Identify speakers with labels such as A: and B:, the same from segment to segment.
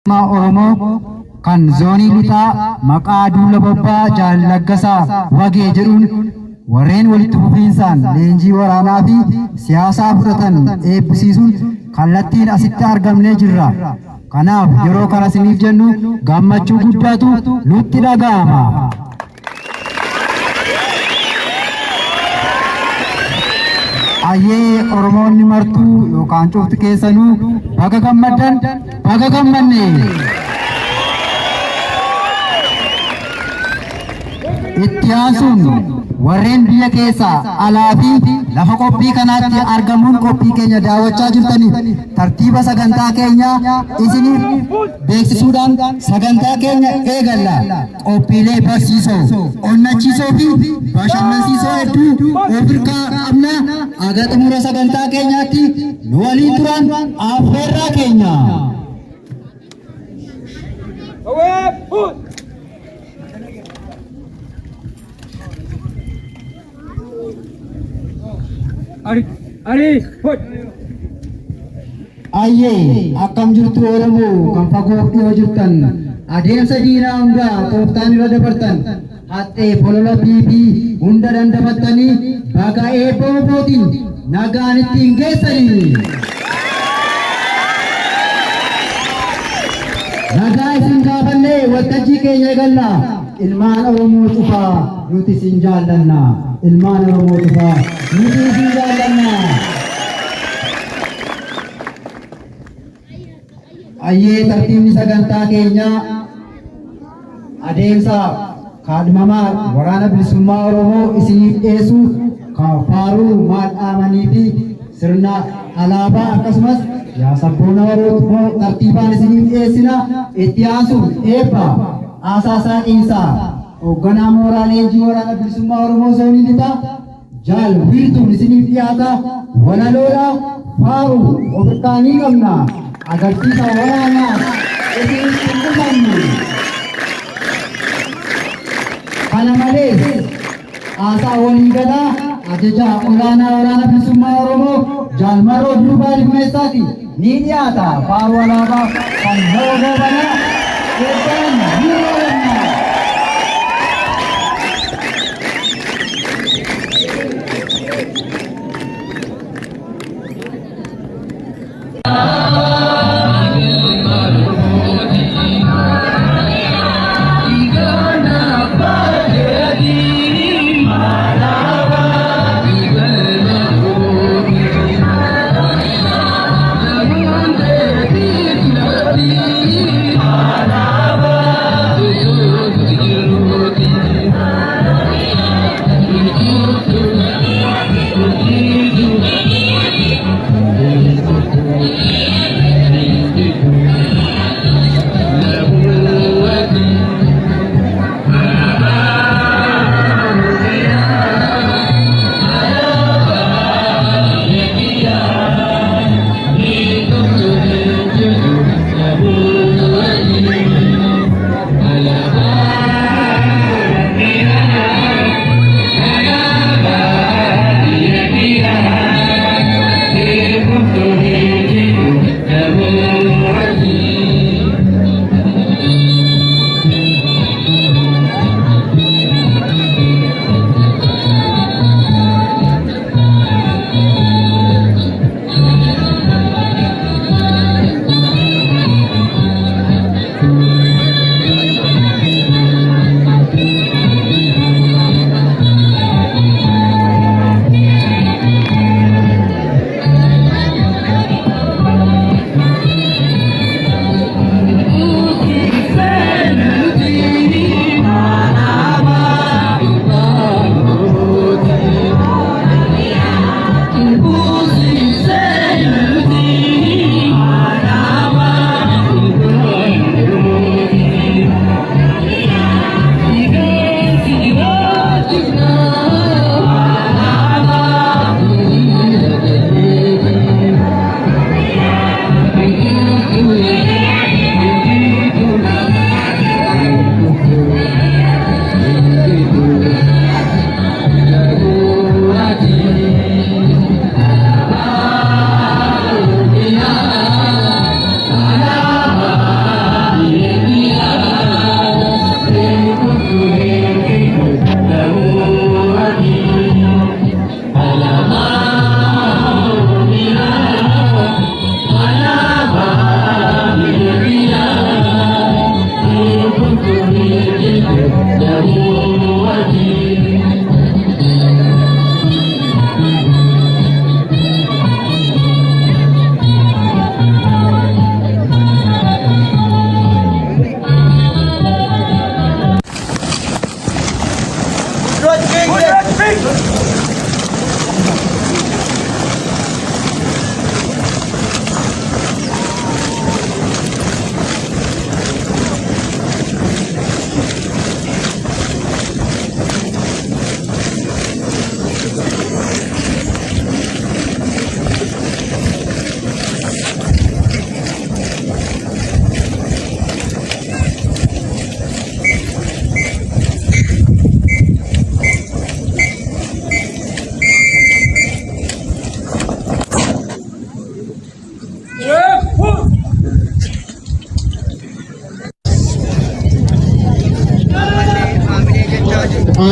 A: Oromoo kan zoonii lixaa maqaa Duula Babbaa Jaallaggasaa Wagee jedhuun warreen walitti fufiinsaan leenjii waraanaa fi siyaasaa fudhatan eebbisiisuun kallattiin asitti argamnee jirra. Kanaaf yeroo kana isiniif jennu gammachuu guddaatu nutti dhaga'ama. Ayyee Oromoonni martuu yookaan cufti keessanuu baga gammaddan baga gammanne. Itti aansuun warreen biyya keessaa alaa fi lafa qophii kanaatti argamuun qophii keenya daawwachaa jirtaniif tartiiba sagantaa keenyaa isiniif beeksisuudhaan sagantaa keenya eegalla. Qophiilee barsiisoo, onnachiisoo fi bashannansiisoo hedduu ofirkaa qabna. Aga xumura sagantaa keenyaatti nu waliin turan affeerraa keenya. Ayyee akkam jirtu Oromoo kan fagoo dhiyoo jirtan adeemsa diinaa hundaa tooftaan irra dabartan haxxee bololootii fi hunda dandafattanii baga eebba obootiin nagaan ittiin geessanii. Nagaa isin gaafannee waltajjii keenya eegalla. Ilmaan Oromoo cufaa nuti isin jaallanna. Ilmaan Oromoo cufaa nuti isin jaallanna. Ayyee tartiibni sagantaa keenyaa adeemsa kaadhimamaa waraana bilisummaa Oromoo isiniif dhiyeessuuf kan faaruu maal dhaamanii fi sirna alaabaa akkasumas yaa sabboona Oromoo tartiibaan isiniif dhiyeessina. Itti aansuun eebba Asaasaa Qiinsaa hoogganaa mooraa leenjii waraana bilisummaa Oromoo zoonii lixaa jaal wiirtuun isiniif dhiyaata. Walaloodha faaruu ofirraa ni qabna. Agarsiisa waraanaa isiniif qulqullannu. Kana malees haasaa waliigalaa ajajaa olaanaa waraana bilisummaa Oromoo jaal Maroo Durbaa Dhimmeessaati ni dhiyaata. Faaruu alaabaa kan loogoo banaa eebbaan ni oolanna.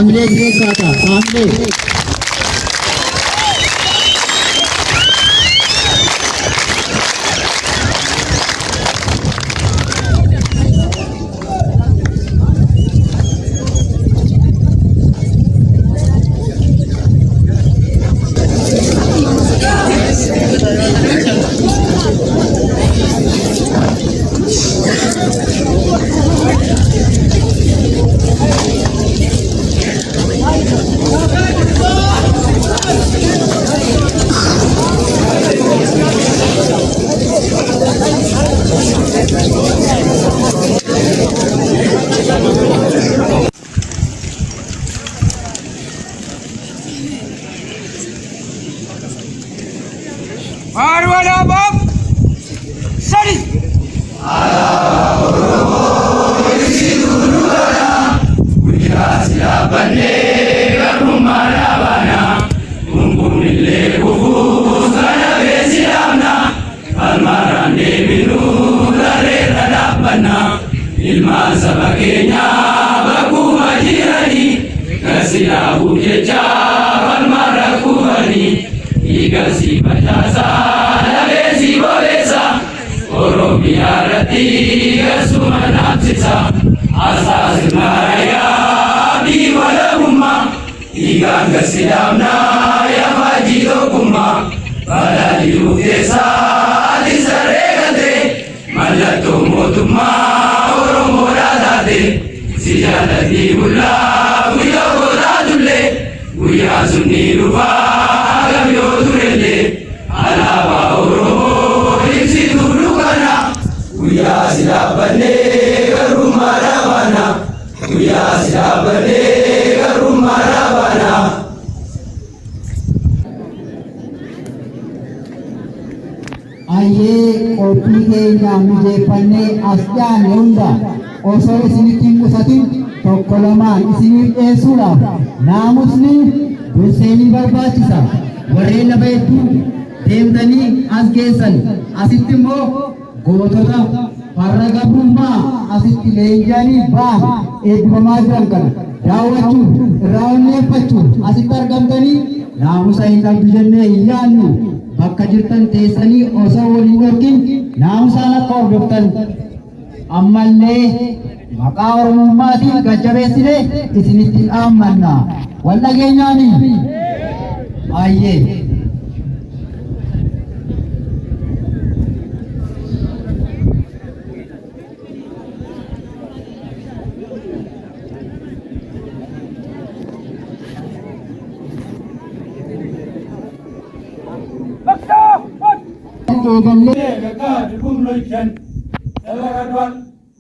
A: Haamilee Gireessaadha. Haamilee.
B: Marwala Bab Sari
C: ilma sabakenya baku majirani kasilabu kecha falmara kuhani igasi bajasa labesi bolesa oromia rati gasumanapsisa asas maraya biwala umma iganga silamna ya fajido kumma balali ukesa alisaregate malato motuma Sijadati bulla buya boradulle buya sunni rufa agam yodurelle alaba oromo isi durukana buya silabane garumarabana buya silabane garumarabana
A: आइए कोपी के नामिजे पन्ने अस्या नेउंदा osoo isinitti musatin tokko lamaan isiniif dhiyeessuudhaaf naamusni durseenii barbaachisa. Warreen lafa hedduu deemtanii as geessan asitti immoo gootota farra gabrummaa asitti leenji'anii ba'an eebbifamaa jiran kana daawwachuuf irraa onneeffachuuf asitti argamtanii naamusa hin qabdu jennee hin yaadnu. Bakka jirtan teessanii osoo waliin dhorkin naamusaan akka hordoftan ammallee maqaa Oromummaatiin gajjabeessine isinitti dhaammanna. Wal dhageenyaanii ayyee.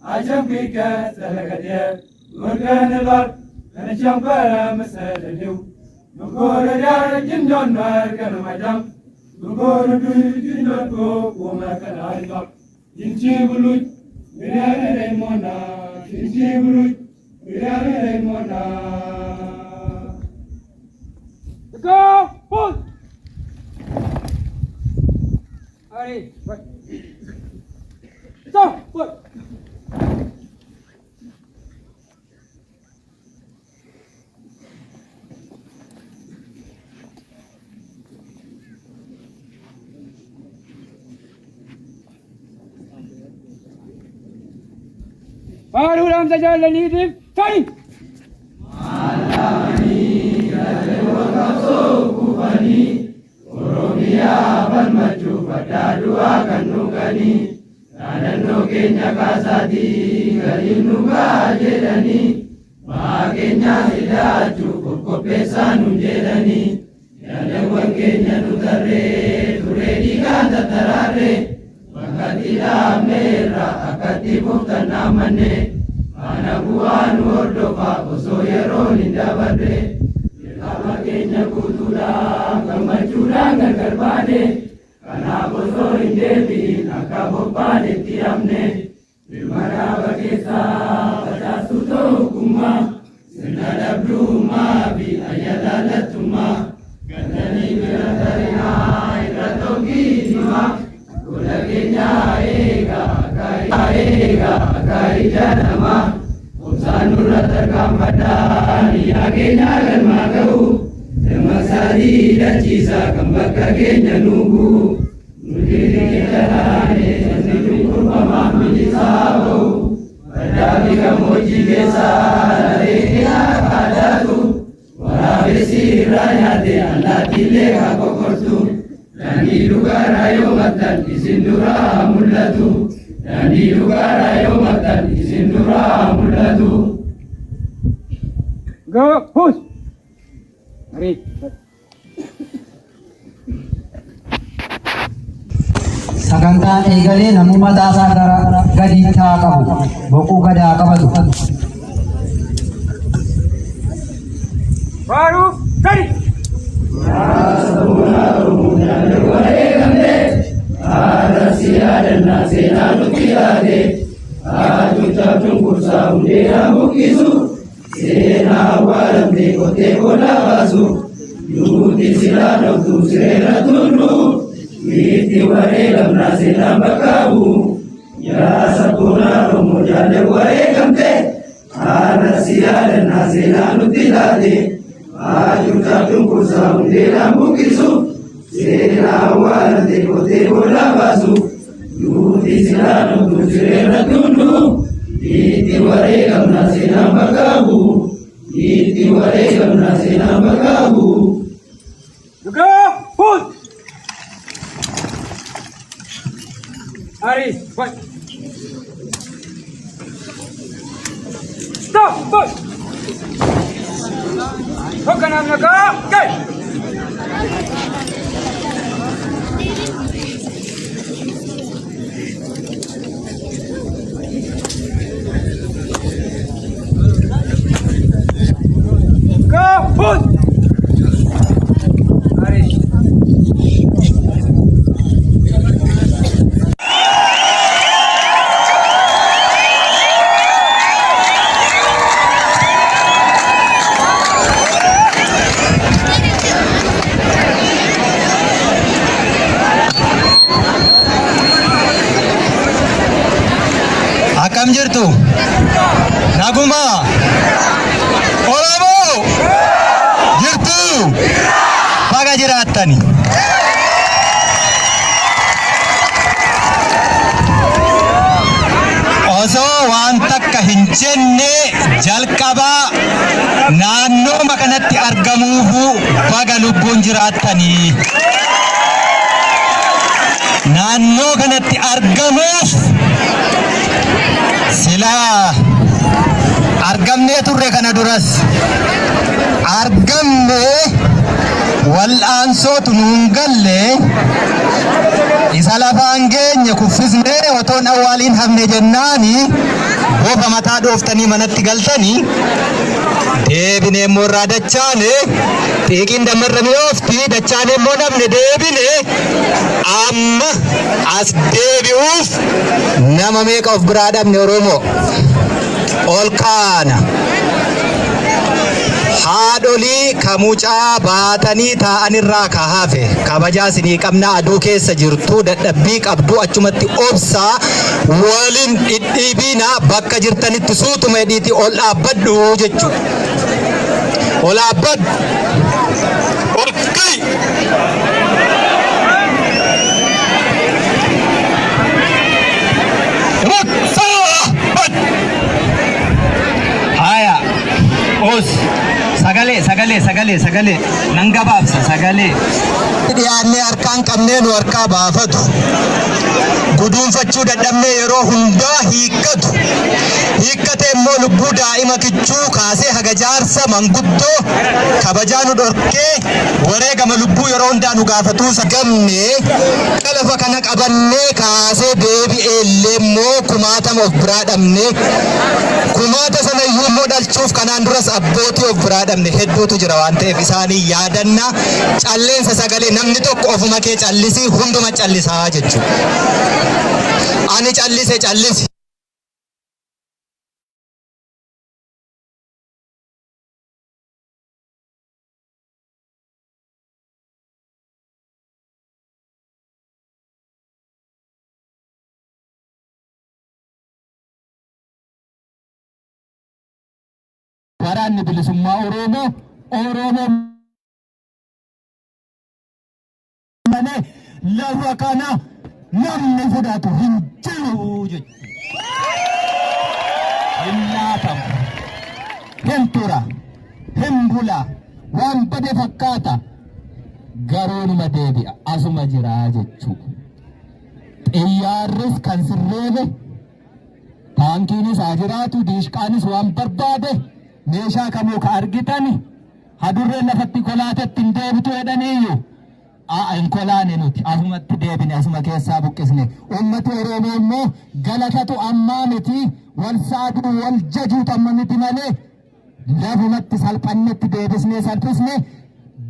C: عجب بك سلكتي ورقان الأرض أنا شنفر مسألة نقول يا جندون ما كان مجام نقول جندون وما كان عجب جنشي بلوج بلاد ريمونا جنشي بلوج بلاد ريمونا
B: Go pull Ari So pull Baru dalam saja lagi di Fai.
C: Malani kalewa kaso kubani Oromia ban maju pada dua kanugani Nanano Kenya kasadi kalinuga jedani Makenya hida cukup kopesa nunjedani Yalewan Kenya nutare turedi kanta tarare Makatila mera akati bukta namane Manabuan ordofa osoyero nindabade Yelama Kenya kutura kamachuranga karbade Kana boso indebi nakabopade tiamne Bimara bakesa patasuto kuma Senada bruma bi ayadala tuma Gandani biratarina ikratoki dima Kula Kenya ega kari janama Usanura terkamada niya keenya galmaa ga'u dammaqsaatii dachiisaa kan bakka keenya nuugu nuti qixxaanaane sanni cunqurfamaan bilisaa ba'u baddaa gammoojjii keessaa dhareetinaa kaadhaatu waraabessi irraa nyaate allaattiillee haa kokkortu daandii dhugaadhaa yoo maxxan isin duraa mul'atu daandii dhugaadhaa yoo maxxan isin duraa mul'atu.
B: Go, push. Ari.
A: Sagantaan eegalee namummaa taasaa gara gadi taa qabu boquu gadaa qabatu.
B: Baru, ready.
C: Seenaa waalamtee qotee qola baasu nuti silaa dhoftu sireera tullu itti wareegamnaa seenaan bakka bu'u yaa sabboonaa Oromoo jaalle wareegamte haala si yaadannaa seenaa nutti laate haajurtaa cunqursaa hundeedhaan buqqisu seenaa waalamtee qotee qola baasu nuti silaa dhoftu sireera tullu itti wareegamnaa seenaan bakka bu'u itti wareegamnaa seenaan bakka bu'u.
B: Go, push. Ari, push. Stop, push. Hokan amna ka, go. Go, push. Ari.
A: Akkam jirtu? Naguma? Oromoo? Jirtu? Baga jiraattani? Osoo waan takka hin jenne jalqabaa naannoo kanatti argamuufu baga lubbuun jiraattanii. Naannoo kanatti argamuuf silaa argamnee turre kana duras argamne wal'aansootu nuun galle isa lafaan geenye kuffisnee otoon awwaaliin hafne jennaani bofa mataa dhooftanii manatti galtanii deebine immoo irraa dachaane xiiqiin dammarra mi'oofti dachaane immoo namne deebine amma as deebi'uuf nama meeqa of biraa dhabne Oromoo ol kaana haadholii kamucaa baatanii taa'anirraa kahafe kabajaa isinii qabna aduu keessa jirtu dadhabbii qabdu achumatti obsaa waliin dhidhiibina bakka jirtanitti suutuma hidhiiti ol dhaabbadhu jechuudha. Ol dhaabbadhu. Ol ka'i. Haya. Os. Sagalee nan gabaabsa sagalee. Dhiyaannee harkaan qabnee nu harkaa baafatu. Guduunfachuu dadhabnee yeroo hundaa hiikkatu. Hiikkatee immoo lubbuu daa'ima kichuu kaasee haga jaarsa manguddoo kabajaa nu dhorkee wareegama lubbuu yeroo hundaa nu gaafatuu sagamne qalafa kana qabannee kaasee deebi'ee illee immoo kumaatama of biraa dhabne kumaata sana iyyuu immoo dhalchuuf kanaan duras abbootii of biraa dhabne hedduutu jira waan ta'eef isaanii yaadanna calleensa sagalee namni tokko ofuma kee callisi hunduma callisaa jechuudha. Ani callise callisi.
D: waraanni bilisummaa Oromoo malee lafa kana namni fudhatu hin jiru jechuudha. Hin laatamu, hin tura, hin bula, waan bade fakkaata garuu numa deebi'a asuma jira jechuudha. Xiyyaarris kan sirreebe, taankiinis haa jiraatu, diishqaanis waan barbaade meeshaa kamuu ka argitani hadurreen lafatti kolaatetti hin deebitu jedhaniiyyu hin kolaane nuti asumatti deebine asuma keessaa buqqisne. Uummati Oromoo immoo galatatu ammaa miti wal saaduu wal jajuutu amma miti malee lafumatti salphannetti deebisnee salphisne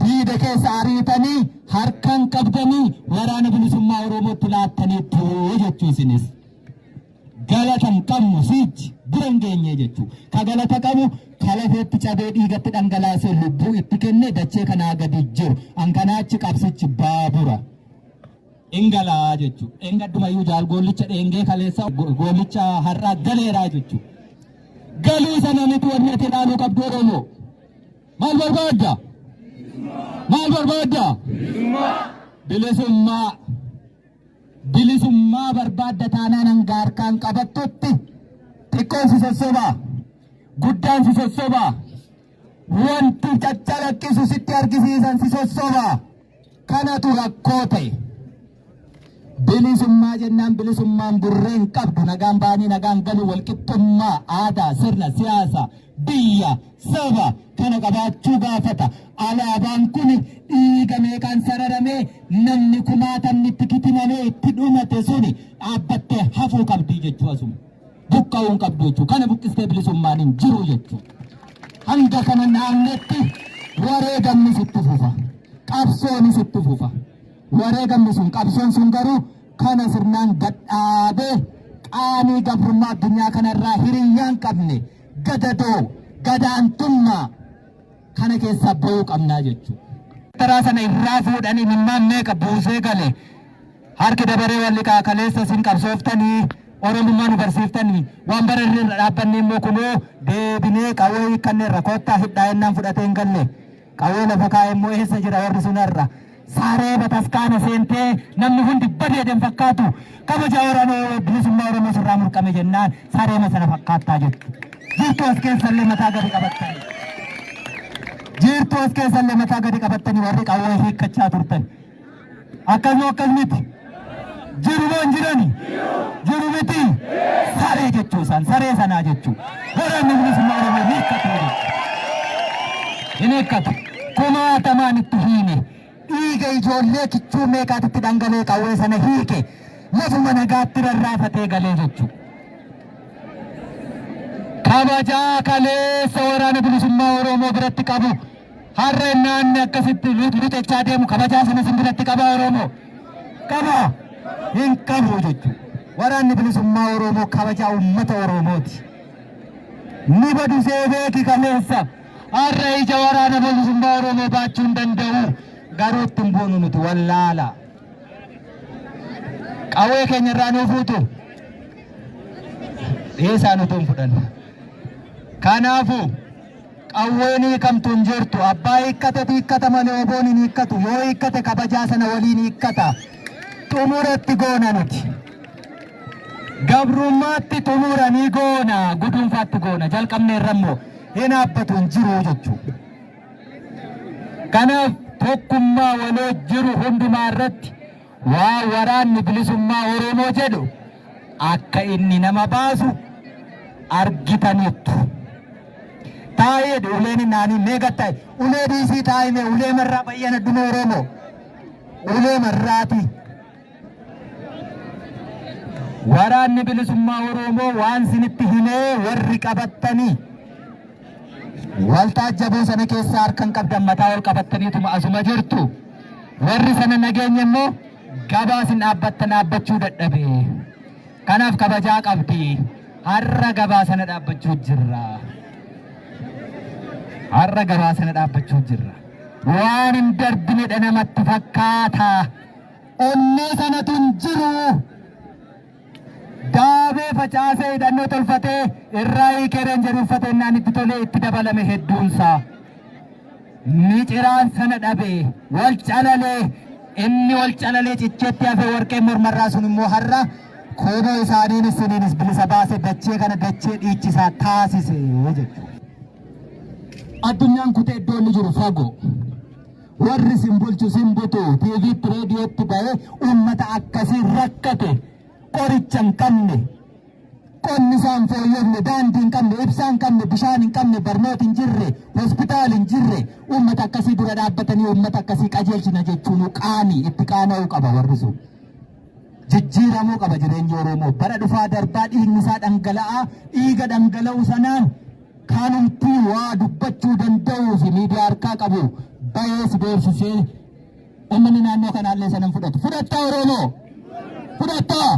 D: diida keessa ariitanii harkaan qabdanii waraana bilisummaa Oromootti laattaniitu jechuu isinis. Galatan qabnu siichi bira hin geenye jechuu. Ka galata qabu kalafeetti cabee dhiigatti dhangalaasee lubbuu itti kenne dachee kanaa gadi jiru. Ankanaachi qabsichi baabura. Ingalaa jechuu. Engaddumayyuu jaal goollicha dheengee kaleessa goollicha har'aa galeeraa jechuu. Galuu sana miti wanni ati ilaaluu qabdu Oromoo. Maal barbaadda? Maal barbaadda? Bilisummaa. Bilisummaa barbaadda taanaan hanga harkaan qabattutti xiqqoon si sossobaa, guddaan si sossobaa, wanti caccalaqqisu sitti argisiisan si sossobaa. Kanatu rakkoo ta'e. Bilisummaa jennaan bilisummaan burreen qabdu nagaan baanii nagaan galuu walqixxummaa aadaa sirna siyaasa biyya saba kana qabaachuu gaafata. Alaabaan kun dhiiga meeqaan sararamee namni kumaatamni itti kitimamee itti dhumate suni dhaabbattee hafuu qabdi jechuu asuma. Buqqa'uu hin qabdu jechuu. Kana buqqistee bilisummaan hin jiru jechuu. Hanga kana naannetti wareegamni sitti fufa. Qabsoon sitti fufa. Wareegamni sun qabsoon sun garuu kana sirnaan gadhaabee qaanii gabrummaa addunyaa kanarraa hiriyyaan qabne gadadoo gadaantummaa kana keessa ba'uu qabnaa jechuudha. Taraa sana irraa fuudhanii mimmaan meeqa buusee gale harki dabaree walli kaakaleessa isin qabsooftanii Oromummaa nu barsiiftanii waan bararree irra dhaabbannee immoo kunoo deebinee qawwee hiikkannee rakoottaa hidhaa ennaan fudhatee hin galle qawwee lafa kaa'e immoo eessa jira warri sunarra. Saree bataskaana seentee namni hundi badeeden fakkaatu kabaja waraana bilisummaa Oromoo sirraa murqame jennaan sareema sana fakkaattaa jettu. Jirtu as keessallee mataa gadi qabattanii. Jirtu as keessallee mataa gadi qabattanii warri qawwee hiikkachaa turtan. Akkasuma akkas miti. Jiru moo hin jirani? Jiru miti. Saree jechuu isaan saree sanaa jechuu. Waraanni bilisummaa Oromoo hiikkatu. Hin hiikkatu. Kumaatamaan itti hiine. Dhiiga ijoollee kichuu meeqaatitti dhangalee qawwee sana hiike lafuma nagaatti rarraafatee galee jechuudha. Kabajaa kaleessa waraana bilisummaa Oromoo biratti qabu harreen naanni akkasitti luxechaa deemu kabajaa sana sin biratti qaba Oromoo qaba hin qabu jechuudha. Waraanni bilisummaa Oromoo kabajaa uummata Oromooti. Ni badu seebeeki kaleessa harree ija waraana bilisummaa Oromoo baachuu hin danda'u. Garuu ittiin boonu nuti wallaala. Qawwee keenya irraa nuu fuutu. Dhiyeessaa nuti hin fudhannu. Kanaafuu qawween hiikamtu hin jirtu. Abbaa hiikkatetu hiikkata malee oboon hin hiikkatu. Yoo hiikkate kabajaa sana waliin hiikkata. Xumuratti goona nuti. Gabrummaatti xumura ni goona. Guduunfaatti goona. Jalqabne irrammoo hin dhaabbatu hin jiru jechuudha. Kanaaf tokkummaa waloo jiru hundumaa irratti waa waraanni bilisummaa Oromoo jedhu akka inni nama baasu argitaniittu. Taa'ee uleen naanii meeqa ta'e ulee dhiisii taa'ime ulee marraa bayyana dhuma Oromoo ulee marraati. Waraanni bilisummaa Oromoo waan sinitti himee warri qabattanii waltaajjabuu sana keessaa harkan qabdan mataa ol qabattaniituma asuma jirtu. Warri sana nageenya immoo gabaasin dhaabbattan dhaabbachuu dadhabe. Kanaaf kabajaa qabdi. Har'a gabaa sana dhaabbachuu jirra. Har'a gabaa sana dhaabbachuu jirra. Waan hin darbinedha namatti fakkaata. Onnee sanatu hin jiru. daabee facaasee hidhannoo tolfatee irraa hiikereen jedhu uffatee naan itti tolee itti dabalame hedduunsaa. Miciraan sana dhabee wal calalee inni wal calalee cicheetti hafee warqee mormarraa sun immoo har'a kooboo isaaniinis siniinis bilisa baase dachee kana dachee dhiichisaa taasise jechuudha. Addunyaan kutee iddoo inni jiru fagoo. Warri simbulchu simbutu tiiviitti reediyootti ba'ee uummata akkasii rakkate qoricha hin qabne qonni isaan fooyyofne daandii hin qabne ibsaa hin qabne bishaan hin qabne barnoota hin jirre hospitaal hin jirre uummata akkasii dura dhaabbatanii uummata akkasii qajeelchina jechuun qaanii itti qaana'uu qaba warri sun. Jijjiiramuu qaba jireenyi Oromoo bara dhufaa darbaa dhiigni isaa dhangala'aa dhiiga dhangala'u sanaan kanumtii waa dubbachuu danda'uu fi miidiyaa harkaa qabu bayees beeksisee uummanni naannoo kanaallee sanan fudhatu. Fudhattaa Oromoo fudhattaa.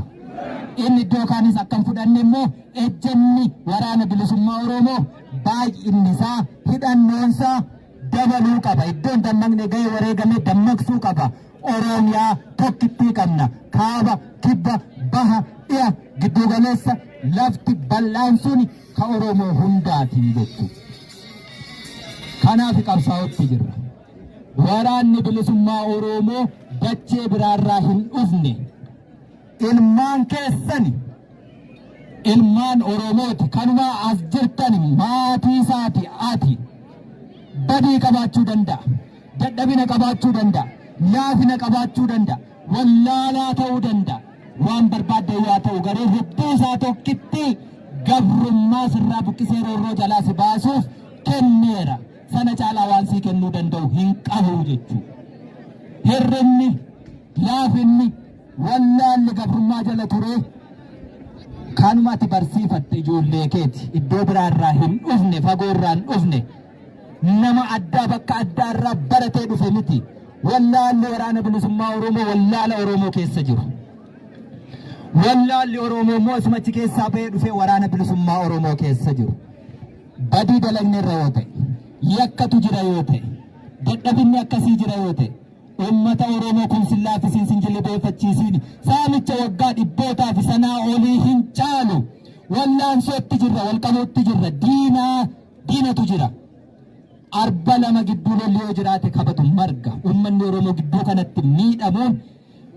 D: Inni iddoo kaanis akkam fudhanne immoo ejjenni waraana bilisummaa Oromoo baay'inni isaa hidhannoonsaa dabaluu qaba. Iddoon dammaqne gahee wareegamee dammaqsuu qaba. Oromiyaa tokkittii qabna. Kaaba, kibba, baha, dhiya, giddu galeessa lafti bal'aan suni ka Oromoo hundaati jechuudha. Kanaaf qabsaa'utti jirra. Waraanni bilisummaa Oromoo dachee biraarraa hin dhufne. Ilmaan keessani ilmaan Oromooti kanumaa as jirtan maatii isaati ati badii qabaachuu danda'a. Dadhabina qabaachuu danda'a. Laafina qabaachuu danda'a. Wallaalaa ta'uu danda'a. Waan barbaadde yaa ta'u garee hedduu isaa tokkitti gabrummaa sirraa buqqisee roorroo jalaa si baasuuf kenneera. Sana caalaa waan sii kennuu danda'u hin qabu jechuudha. Hirrinni laafinni wallaalli gabrummaa jala ture kanumatti barsiifatte ijoollee keeti. Iddoo biraarraa hin dhufne fagoorraa hin dhufne nama addaa bakka addaarraa baratee dhufe miti. Wallaalli waraana bilisummaa Oromoo wallaala Oromoo keessa jiru. Wallaalli Oromoo immoo asimachi keessaa ba'ee dhufee waraana bilisummaa Oromoo keessa jiru. Badii dalagne irra yoo ta'e, yakkatu jira yoo ta'e, dadhabinni akkasii jira yoo ta'e, uummata Oromoo kun sillaafisiin sinjilibeeffachiisiin saamicha waggaa dhibbootaa fi sanaa olii hin caalu. Wallaansootti jirra, walqabuutti jirra, diinatu jira. Arba lama gidduu lolli yoo jiraate kabatu marga. Uummanni Oromoo gidduu kanatti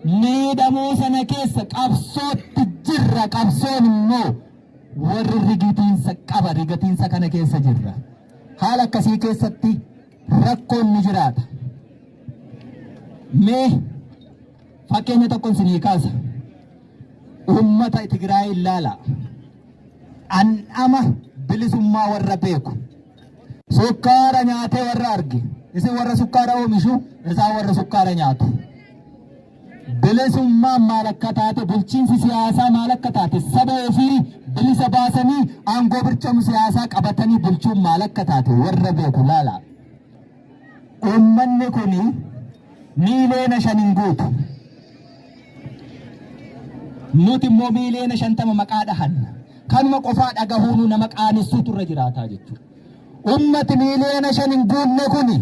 D: miidhamuu sana keessa qabsootti jirra. Qabsoon immoo warri rigatiinsa qaba. Rigatiinsa kana keessa jirra. Haala akkasii keessatti rakkoon ni jiraata. Mee fakkeenya tokkoon sinii kaasa. Uummata Tigraay ilaala. An'ama bilisummaa warra beeku. Sukkaara nyaatee warra arge. Isin warra sukkaara oomishu, isaan warra sukkaara nyaatu. Bilisummaan maal akka taate, bulchiinsi siyaasaa maal akka taate, saba ofii bilisa baasanii aangoo birchamu siyaasaa qabatanii bulchuun maal akka taate warra beeku laala. Uummanni kuni miileena 5 guutu. Nuti immoo miileena 50 maqaa dhahanna. Kanuma qofaa dhagahuun nama qaanessuutu irra jiraataa jechuudha. Ummati miileena 5 guunne kuni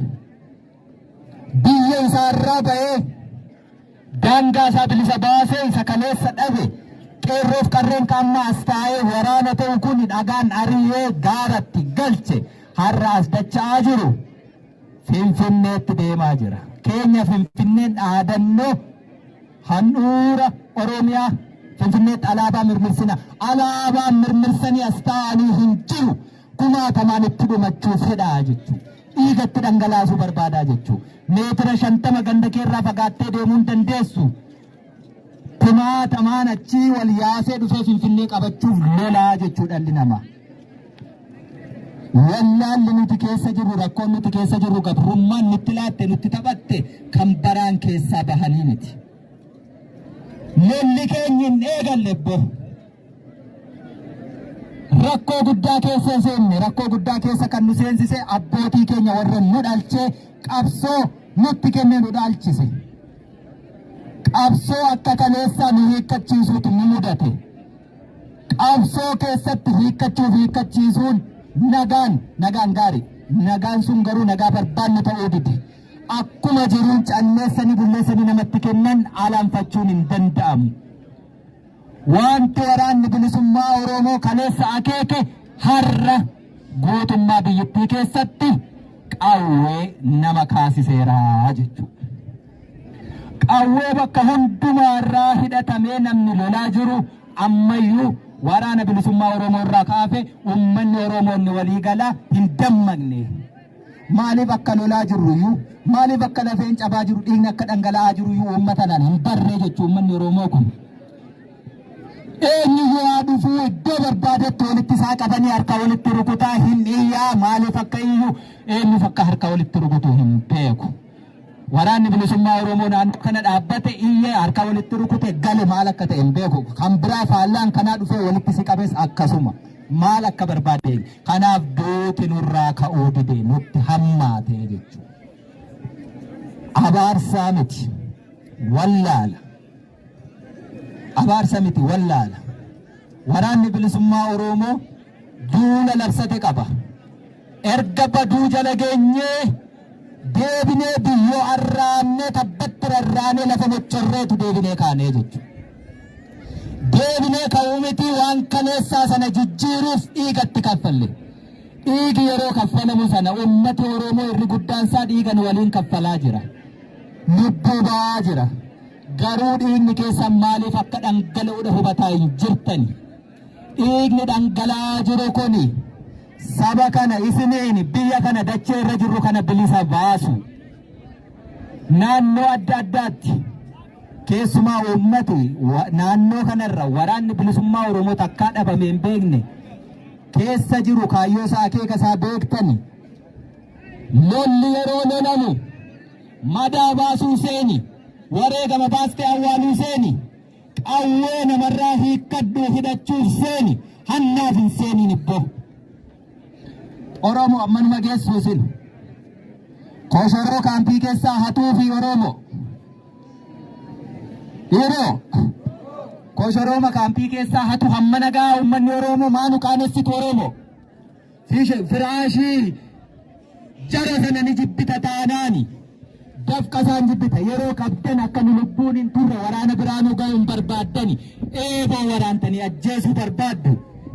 D: biyya isaarraa ba'ee daangaa isaa bilisa baasee isa kaleessa dhabe qeerroof qarreen kaammaas taa'ee waraana ta'u kun dhagaan ari'ee gaaratti galche har'a as dacha'aa jiru Finfinneetti deemaa jira. Keenya Finfinneen dhaadannoo handhuura Oromiyaa Finfinneetti alaabaa mirmirsina. Alaabaa mirmirsanii as taa'anii hin jiru. Kumaatamaan itti dhumachuu fedhaa jechuudha. Dhiigatti dhangalaasuu barbaadaa jechuudha. Meetira 50 ganda keerraa fagaattee deemuu hin dandeessu. Kumaatamaan achii wal yaasee dhufee Finfinnee qabachuuf lolaa jechuudha dhalli namaa. Wallaalli nuti keessa jirru, rakkoon nuti keessa jirru, gabrummaan nutti laatte, nutti taphatte kan baraan keessaa bahanii miti. Lolli keenya hin eegalle bo. Rakkoo guddaa keessa seenne, rakkoo guddaa keessa kan nu seensise abbootii keenya warra nu dhalchee qabsoo nutti kenne nu dhalchise. Qabsoo akka kaleessaa nu hiikkachiisuutu nu mudate. Qabsoo keessatti hiikkachiisuun nagaan gaarii. Nagaan sun garuu nagaa barbaannu ta'uu dide. Akkuma jiruun calleessanii bulleessanii namatti kennan alaanfachuun hin danda'amu. wanti waraanni bilisummaa Oromoo kaleessa akeeke har'a gootummaa biyyattii keessatti qawwee nama kaasiseera jechuudha. Qawwee bakka hundumaarraa hidhatamee namni lolaa jiru ammayyuu waraana bilisummaa Oromoo irraa kaafe uummanni Oromoonni waliigalaa hin dammaqne. Maaliif akka lolaa jirruyyuu maaliif akka lafeen cabaa jiru dhiigni akka dhangala'aa jiruyyuu uummata naan hin barree jechuu uummanni Oromoo kun. Eenyu yoo dhufuu iddoo barbaadetti walitti isaa qabanii harka walitti rukutaa hin iyyaa maaliif akka iyyuu eenyuuf akka harka walitti rukutu hin beeku. Waraanni bilisummaa Oromoo naannoo kana dhaabbate iyyee harka walitti rukute gale maal akka ta'e hin beeku. Kan biraa faallaan kanaa dhufee walitti si qabes akkasuma maal akka barbaade. Kanaaf duuti nurraa ka'uu dide nutti hammaate jechuudha. Abaarsaa miti wallaala. Abaarsa miti wallaala. Waraanni bilisummaa Oromoo duula labsate qaba. Erga baduu jala geenyee deebinee biyyoo arraannee tabbatti rarraanee lafa mocorreetu deebinee kaanee jechuudha. Deebinee ka'uu miti waan kaleessaa sana jijjiiruuf dhiigatti kaffalle. Dhiigi yeroo kaffalamu sana uummati Oromoo irri guddaan isaa dhiigan waliin kaffalaa jira. Lubbuu ba'aa jira. Garuu dhiigni keessan maaliif akka dhangala'uudha hubataa hin jirtani. Dhiigni dhangala'aa jiru kuni saba kana isiniin biyya kana dachee irra jirru kana bilisa baasu. Naannoo adda addaatti keessumaa uummati naannoo kanarra waraanni bilisummaa Oromoo takkaa dhabame hin beekne keessa jiru kaayyoo isaa akeeka isaa beektani. Lolli yeroo lolamu madaa baasuu seeni. Wareegama baastee awwaaluu seeni. Qawwee namarraa hiikkadhuu hidhachuuf seeni. Hannaaf hin seeniin ibboo. Oromoo ammanuma geessuu sin. Koshoroo kaampii keessaa hatuu fi Oromoo. Dhiiroo. Koshorooma kaampii keessaa hatu hamma nagaa uummanni Oromoo maanu qaanessitu Oromoo. Firaashii jara sana ni jibbita taanaani. Dafqa isaan jibbita yeroo qabdan akka nu lubbuun hin turre waraana biraanuu ga'uun barbaaddani eeboo waraantanii ajjeesuu barbaaddu.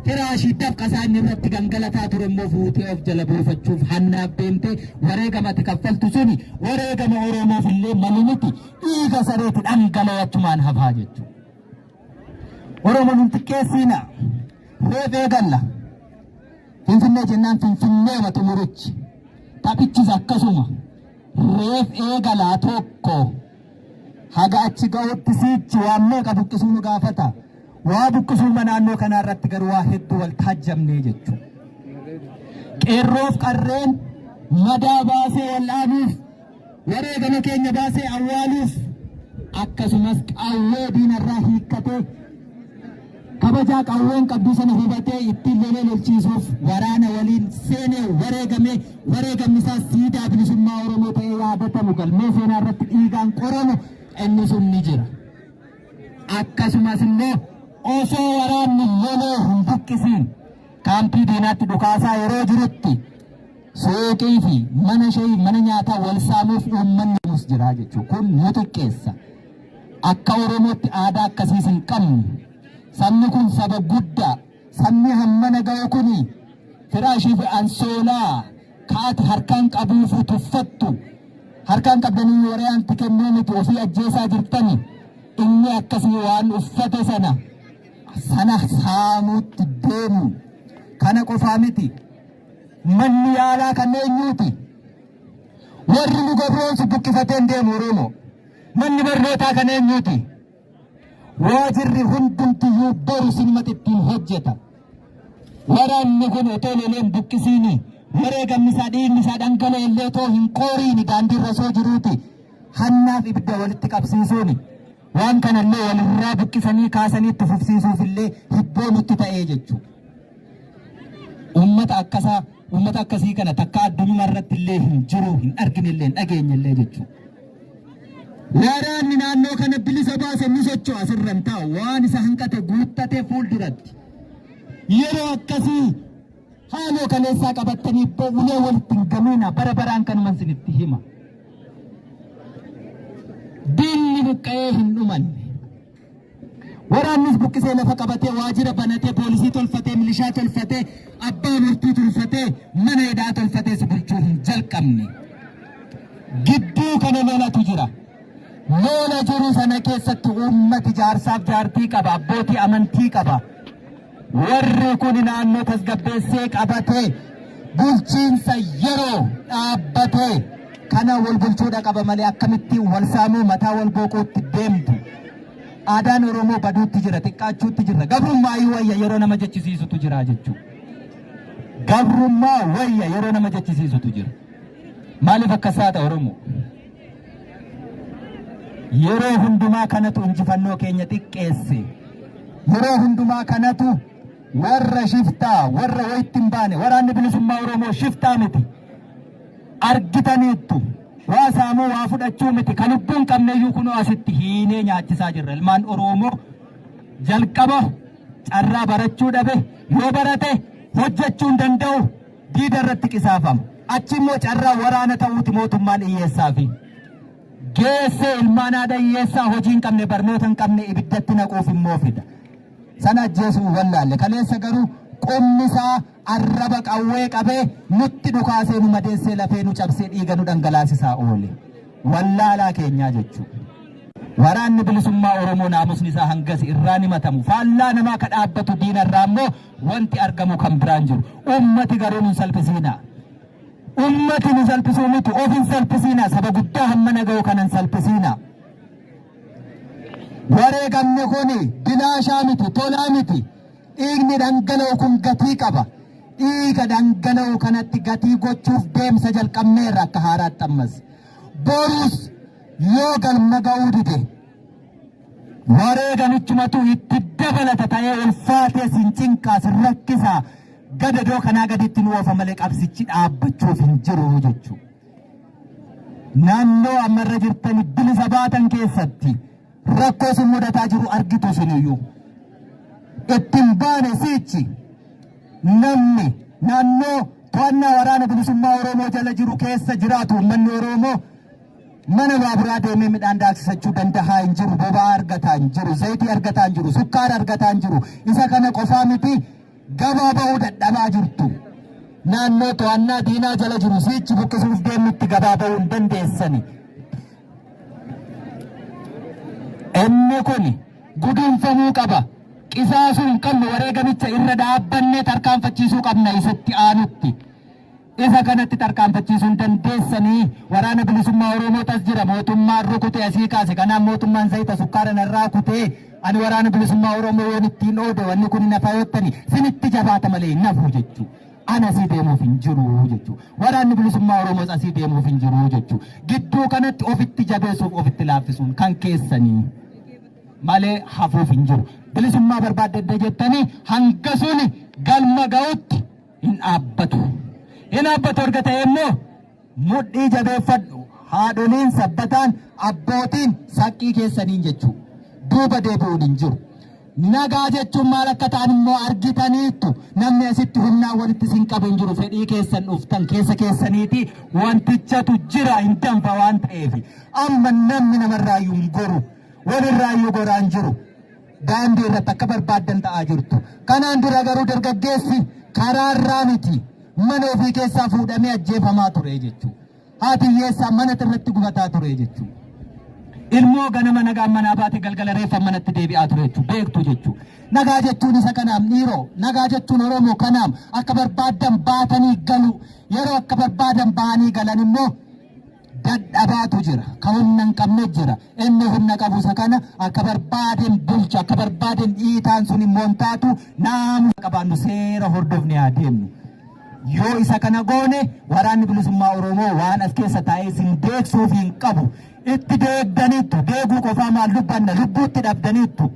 D: Firaashii dafqa isaan irratti gangalataa ture immoo fuutee of jala buufachuuf hannaaf deemtee wareegamatti kaffaltu suni wareegama Oromoof illee malu miti dhiiga sareetti dhangala'achumaan hafaa jechuudha. Oromoon hin xiqqeessiina reef eegalla. Finfinnee jennaan Finfinnee maxumurichi taphichis akkasuma. Reef eegalaa tokko haga achi ga'utti siichi waan meeqa buqqisuu nu gaafata. Waa buqqisuu naannoo kanaa irratti garuu waa hedduu wal taajjabnee jechuudha. Qeerroof qarreen madaa baasee wal'aanuuf wareegama keenya baasee awwaaluuf akkasumas qawwee diinarraa hiikkatee kabajaa qawween qabdu sana hubatee ittiin lolee lolchiisuuf waraana waliin seenee wareegamni isaa siidaa bilisummaa Oromoo ta'ee yaadatamu galmee seenaa irratti dhiigaan qoramu inni sun ni jira. Akkasumas immoo osoo waraanni lolee hin buqqisiin kaampii diinaatti dhukaasaa yeroo jirutti suuqii fi mana nyaataa wal saamuuf uummanni nus jira jechuudha. Kun nu xiqqeessa. Akka Oromootti aadaa akkasiis hin qabnu. Sabni kun saba guddaa. Sabni hammana ga'u kuni firaashii fi ansoolaa kaati harkaan qabuuf tuffattu. Harkaan qabdanii waraanti kennuu miti ofii ajjeesaa jirtani. Inni akkasii waan uffate sana saamuutti deemu. Kana qofaa miti. Manni yaalaa kan eenyuuti? Warri nu gabroonsu buqqifateen deemu Oromoo. Manni barnootaa kan eenyuuti? Waajirri hundumtiyyuu boru sinumatti ittiin hojjeta. Waraanni kun otoo loleen buqqisiini wareegamni isaa dhiigni isaa dhangala'e illee otoo hin qooriini daandiirra osoo jiruuti hannaaf ibidda walitti qabsiisuuni waan kanallee walirraa buqqisanii kaasanii itti fufsiisuuf illee hibboo nutti ta'ee jechuudha. Uummata akkasii kana takka addunyaa irratti illee hin jiru hin argine illee hin dhageenye illee jechuudha. Waraanni naannoo kana bilisa baase ni socho'a asirran taa'u waan isa hanqate guuttatee fuulduratti. Yeroo akkasii haaloo kaleessaa qabattanii ulee walitti hin gamiina bara baraan kanuman isinitti hima. Diinni buqqa'ee hin dhumanne. Waraannis buqqisee lafa qabatee waajjira banatee poolisii tolfatee milishaa tolfatee abbaa murtii tolfatee mana hidhaa tolfatee si bulchuu hin jalqabne. Gidduu kana lolatu jira. Lola jiru sana keessatti uummati jaarsaaf jaartii qaba, abbootii amantii qaba. Warri kun naannoo tasgabbeessee qabatee bulchiinsa yeroo dhaabbatee kana wal bulchuudha qaba malee akkamitti wal saamuu mataa wal booquutti deemtu. Aadaan Oromoo baduutti jira, xiqqaachuutti jira. Gabrummaa wayya yeroo nama jechisiisutu jira jechuudha. Gabrummaa wayya yeroo nama jechisiisutu jira. Maaliif akkasaa ta'a Oromoo? Yeroo hundumaa kanatu injifannoo keenya xiqqeesse. Yeroo hundumaa kanatu warra shiftaa, warra wayitti hin baane, waraanni bilisummaa Oromoo shiftaa miti. Argitaniittu. Waa saamuu waa fudhachuu miti. Kan lubbuun qabneeyyuu kunoo asitti hiinee nyaachisaa jirra. Ilmaan Oromoo jalqaba carraa barachuu dhabe, yoo barate hojjechuu hin danda'u diida irratti qisaafama. Achi immoo carraa waraana ta'uuti mootummaan hiyyeessaafi. Geessee ilmaan aadaa hiyyeessaa hojii hin qabne, barnoota hin qabne ibiddatti naquuf immoo fida. Sana ajjeesuu wallaalle. Kaleessa garuu qommisaa arraba qawwee qabee nutti dhukaasee nu madeessee lafee nu cabsee dhiiga nu dhangalaasisaa oole. Wallaalaa keenyaa jechuudha. Waraanni bilisummaa Oromoo naamusni isaa hangas irraa ni matamu. Faallaa namaa ka dhaabbatu diinarraa immoo wanti argamu kan biraan jiru. Ummati garuu nu salphisiinaa. Ummati nu salphisuu miti, of hin salphisiinaa. Saba guddaa hamma naga'u kanan salphisiinaa. Wareegamni kuni bilaashaa miti, tolaa miti. Dhiigni dhangala'u kun gatii qaba. Dhiiga dhangala'u kanatti gatii gochuuf deemsa jalqabneerra akka haaraatti ammas. Borus yoo galma ga'uu dide wareegamichumatu itti dabalata ta'ee ulfaatee sin cinqaa sin rakkisaa. Gadadoo kanaa gaditti nu oofa malee qabsichi dhaabbachuuf hin jiru jechuudha. Naannoo ammarra jirtani bilisa baatan keessatti rakkoo sin mudataa jiru argitu siniyyuu. Ittiin baane siichi namni naannoo to'annaa waraana bilisummaa Oromoo jala jiru keessa jiraatu uummanni Oromoo mana baaburaa deemee midhaan daaksisachuu dandahaa hin jiru, boba'aa argataa hin jiru, zayitii argataa hin jiru, sukkaara argataa hin jiru. Isa kana qofaa miti gabaa ba'uu dadhabaa jirtu. Naannoo to'annaa diinaa jala jiru siichi buqqisuuf deemutti gabaa ba'uu hin dandeessani. Inni kun guduunfamuu qaba. Qisaasuu hin qabne wareegamicha irra dhaabbannee tarkaanfachiisuu qabna isatti aanutti. Isa kanatti tarkaanfachiisuu hin dandeessanii waraana bilisummaa Oromootas jira. Mootummaan rukutee asii kaase. Kanaaf mootummaan zayita sukkaara narraa kutee ani waraana bilisummaa Oromoo yoon ittiin oode wanni kun nafa yoottani sinitti jabaata malee hin nafu jechuudha. Ani asii deemuuf hin jiru jechuudha. Waraanni bilisummaa Oromoos asii deemuuf hin jiru jechuudha. Gidduu kanatti ofitti jabeessuuf ofitti laaffisuun kan keessanii malee hafuuf hin jiru. Bilisummaa barbaadde jettanii hanga suni galma ga'utti hin dhaabbatu. Hin dhaabbatu erga ta'e immoo mudhii jabeeffadhu. Haadholiin sabbataan abbootiin saqqii keessaniin jechuudha. Duuba deebi'uun hin jiru. Nagaa jechuun maal akka ta'an immoo argitaniittu. Namni asitti humnaan walitti sin qabu hin jiru. Fedhii keessan dhuftan keessa keessaniiti wantichatu jira hin danfa waan ta'eef. Amma namni namarraayyuu hin goru. Walirraayyuu goraa hin jiru. Daandii irratti akka barbaaddan ta'aa jirtu. Kanaan dura garuu dargaggeessi karaarraa miti. Mana ofii keessaa fuudhamee ajjeefamaa ture jechuudha. Haati hiyyeessaa mana irratti gubataa ture jechuudha. Ilmoo ganama nagaan manaa baate galgala reeffa manatti deebi'aa ture jechuudha. Beektu jechuudha. Nagaa jechuun isa kanaaf dhiiroo. Nagaa jechuun Oromoo kanaaf akka barbaadan baatanii galu. Yeroo akka barbaadan bahanii galan immoo dadhabaatu jira. Kan humna hin qabne jira. Inni humna qabu isa kana akka barbaaden bulcha, akka barbaaden dhiitaan sun immoo hin taatu naamusa qabaannu seera hordofne adeemnu. Yoo isa kana goone waraanni bilisummaa Oromoo waan as keessa taa'ee sin deegsuuf hin qabu. Itti deegdaniittu deeguu qofaa maal dubbanna lubbuutti dhabdaniittu.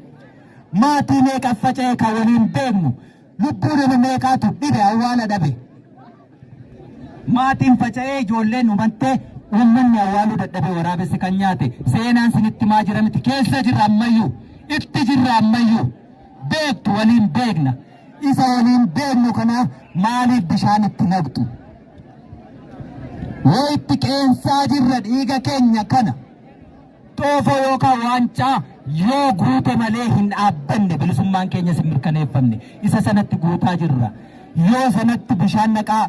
D: Maatii meeqa faca'ee kan waliin beeknu lubbuu nama meeqaatu dhibe awwaala dhabe. Maatiin faca'ee ijoolleen uummattee uummanni awwaaluu dadhabee waraabessi kan nyaate seenaan sinitti maa jira miti keessa jirra ammayyuu itti jirra ammayyuu beektu waliin beekna. Isa waliin beeknu kanaaf maaliif bishaan itti naqxu? Yoo itti qeensaa jirra dhiiga keenya kana xoofoo yookaan waancaa yoo guute malee hin dhaabbanne bilisummaan keenya sin mirkaneeffamne isa sanatti guutaa jirra. Yoo sanatti bishaan naqaa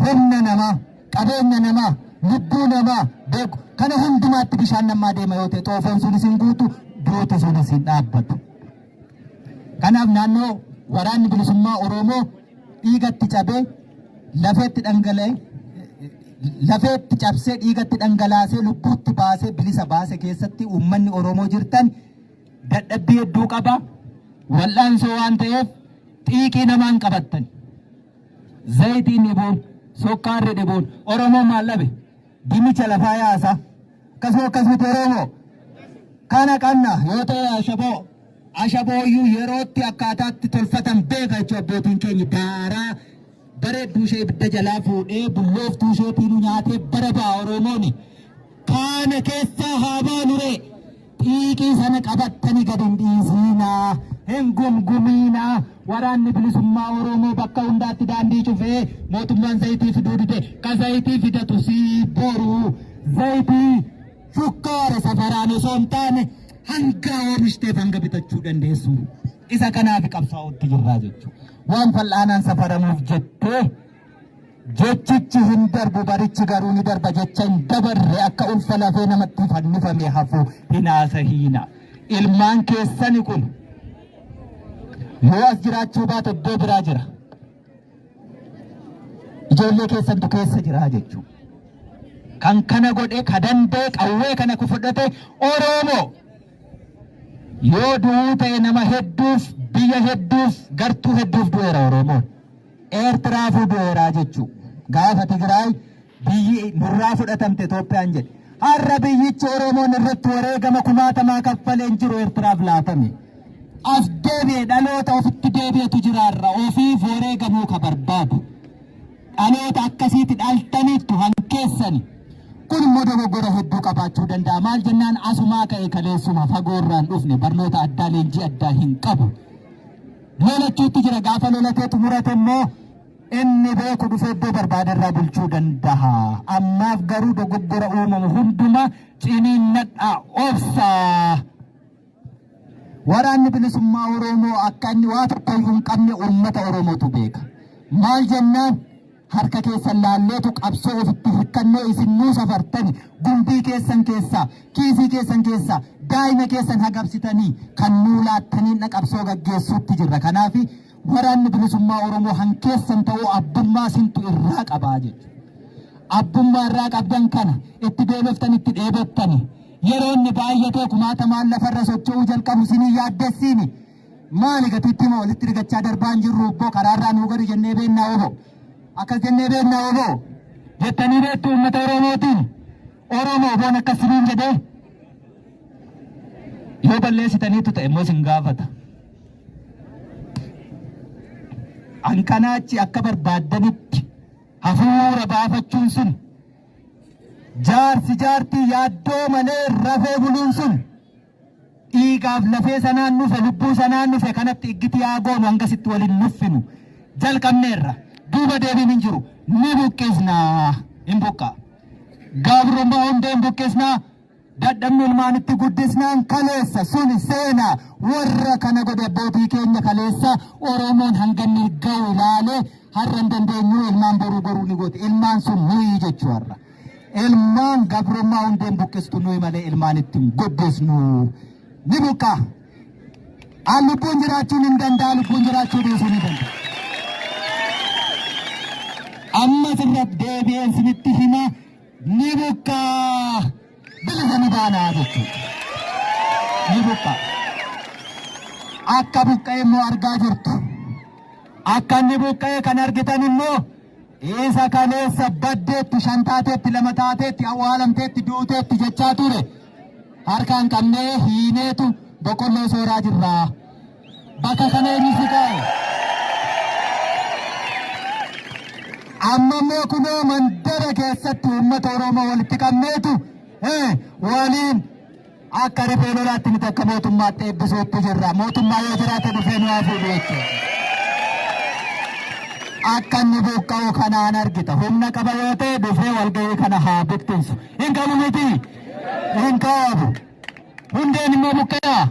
D: humna namaa qabeenya namaa lubbuu namaa beeku kana hundumaatti bishaan namaa deema yoo ta'e xoofoon sun isin guutu duuti sun isin dhaabbatu. Kanaaf naannoo waraanni bilisummaa Oromoo dhiigatti cabee lafeetti dhangala'e lafeetti cabsee dhiigatti dhangalaasee lubbuutti baasee bilisa baase keessatti uummanni Oromoo jirtan dadhabbii hedduu qaba. Wal'aansoo waan ta'eef xiiqii namaan qabattan zayitiin dhibuun sokkaarri dhibuun Oromoo maal dhabe dimicha lafaa yaasa akkasumatti Oromoo kana qabna yoo ta'e ashabooyyuu yerootti akkaataatti tolfatan beeka jechuudha. Abbootiin keenya daaraa bareedduu ishee ibidda jalaa fuudhee bullooftuu isheetiin nyaatee bara ba'a Oromoon kana keessaa haa baanuree xiiqii sana qabattanii gad hin dhiisinaa hin gumgumiinaa. Waraanni bilisummaa Oromoo bakka hundaatti daandii cufee mootummaan zayitii fiduu dide ka zayitii fidatu sii boru zayitii shukkaara safaraan osoo hin taane hanga oomishiteef hanga bitachuu dandeessu. Isa kanaaf qabsaa'utti jirraa jechuudha. Waan fal'aanaan safaramuuf jettee jechichi hin darbu barichi garuu ni darba jecha hin dabarre akka ulfa lafee namatti fannifame hafu hin haasahiina. Ilmaan keessani kun yoo as jiraachuu baate iddoo biraa jira. Ijoollee keessantu keessa jira jechuudha. Kan kana godhe ka danda'e qawwee kana ku fudhate Oromoo yoo du'uu ta'e nama hedduuf biyya hedduuf gartuu hedduuf du'eera Oromoon. Eertiraafuu du'eeraa jechuudha. Gaafa Tigraay biyyi nurraa fudhatamte Itoophiyaan jedhe. Har'a biyyichi Oromoon irratti wareegama kumaatamaa kaffalee hin jiru Eertiraaf laatame. As deebi'ee dhaloota ofitti deebi'etu jiraarra ofiif wareegamuu ka barbaadu. Dhaloota akkasiitti dhaltaniittu hankeessani. Kun immoo dogoggora hedduu qabaachuu danda'a. Maal jennaan asumaa ka'e kaleessuma fagoorraan dhufne barnoota addaa leenjii addaa hin qabu. Lolachuutti jira gaafa lolatee xumurate immoo inni beeku dhufee iddoo barbaaderraa bulchuu danda'a. Ammaaf garuu dogoggora uumamu hunduma ciniinnadhaa obsaa. Waraanni bilisummaa Oromoo akka inni waa tokkoyyuu hin qabne uummata Oromootu beeka. Maal jennaan harka keessan laalleetu qabsoo ofitti hirkannoo isinnuu safartani gumbii keessan keessaa kiisii keessan keessaa daa'ima keessan hagabsitanii kan nuu laattanii qabsoo gaggeessuutti jirra. Kanaaf waraanni bilisummaa Oromoo hankeessan ta'uu abbummaa sintu irraa qabaa jechuudha. Abbummaa irraa qabdan kana itti deebiftanii itti dheebottanii yeroo inni baay'atee kumaatamaan lafarra socho'uu jalqabu sinii yaaddessiini. Maali gatiitti moo walitti rigachaa darbaan jirru obboo karaarraa nuu gadi jennee beennaa oboo. Akkas jennee beennaa oboo jettanii beektu uummata Oromootiin. Oromoo boon akkas siniin jedhee yoo balleessitaniitu ta'e immoo sin gaafata. Ankanaachi akka barbaaddanitti hafuura baafachuun sun jaarsi jaartii yaaddoo malee rafee buluun sun dhiigaaf lafee sanaan nufe lubbuu sanaan nufe kanatti iggiti yaa goonu hangasitti waliin nuffinu jalqabneerra. Duuba deebiin hin jiru ni buqqisnaa hin buqqa. Gabrummaa hundee hin buqqisnaa. Dadhabni ilmaanitti guddisnaan kaleessa suni seenaa warra kana godhe abbootii keenya kaleessa Oromoon hanganni ga'u ilaalee har'a hin dandeenyu ilmaan boruu goruu ni goote. Ilmaan sun nuyi jechuu har'a. Ilmaan gabrummaa hundee hin buqqistu nuyi malee ilmaanitti hin guddisnu ni buqqa. Lubbuun jiraachuun hin danda'a lubbuun jiraachuu dhiisuu ni danda'a. Amma sirratti deebi'een sinitti hima ni buqqa. Bilisa ni baanaa jechuudha. Ni buqqa. Akka buqqa'e immoo argaa jirtu. Akka inni buqqa'e kan argitan immoo isa kaleessa baddeetti shan taateetti lama taateetti awwaalamteetti duuteetti jechaa ture. Harkaan qabnee hiineetu boqqolloo sooraa jirra. Bakka kana eenyu si kaa'e? Amma immoo kunoo mandara keessatti uummata Oromoo walitti qabneetu waliin akka rifee lolaatti miti akka mootummaatti eebbisuutti jirra. Mootummaa yoo jiraate dhufee nu haa fuudhu jechuudha. Akka inni buqqa'u kanaan argita. Humna qaba yoo ta'e dhufee walgahii kana haa bittinsu. Hin qabu miti. hin qabu. Hundeen immoo buqqaa.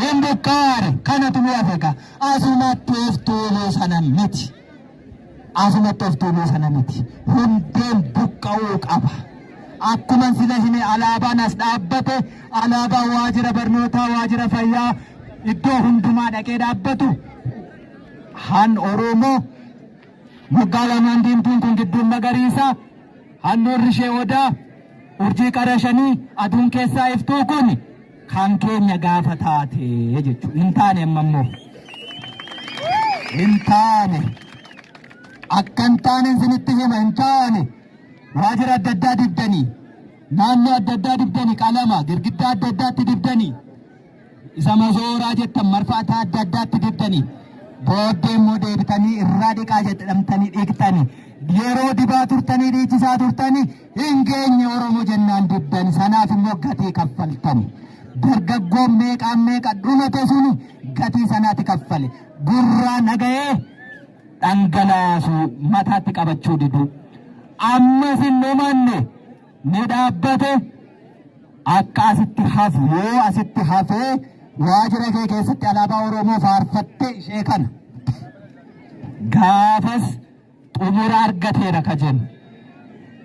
D: Hin buqqaare kanatu nu afeeka. Asumatti of tuuluu sana miti. Asumatti of tuuluu sana miti. Hundeen buqqa'uu qaba. Akkuma sila hime alaabaan as dhaabbate alaabaa waajjira barnootaa waajjira fayyaa iddoo hundumaa dhaqee dhaabbatu han Oromoo moggaa lamaan diimtuun kun gidduun magariisa handhuurri ishee odaa urjii qarashanii aduun keessaa iftuu kun kan keenya gaafa taate jechuudha. Hin taane ammoo hin taane akka hin taane isinitti hima hin taane. Waajjira adda addaa dibdanii naannoo adda addaa dibdanii qalama girgiddaa adda addaatti dibdanii isa mazooraa jettan marfaataa adda addaatti dibdanii booddee immoo deebitanii irraa dhiqaa jedhamtanii dhiiqtanii yeroo dibaa turtanii dhiichisaa turtanii hin geenye Oromoo jennaan dibdan sanaaf immoo gatii kaffaltani. Dargaggoon meeqa dhumate suni gatii sanaatti kaffale gurraa nagayee dhangalaasu mataatti qabachuu didu. Amma sinnumanne ni dhaabbate akka asitti hafu yoo asitti hafee waajjira kee keessatti alaabaa Oromoo faarfatte ishee kana gaafas xumura argateera ka jennu.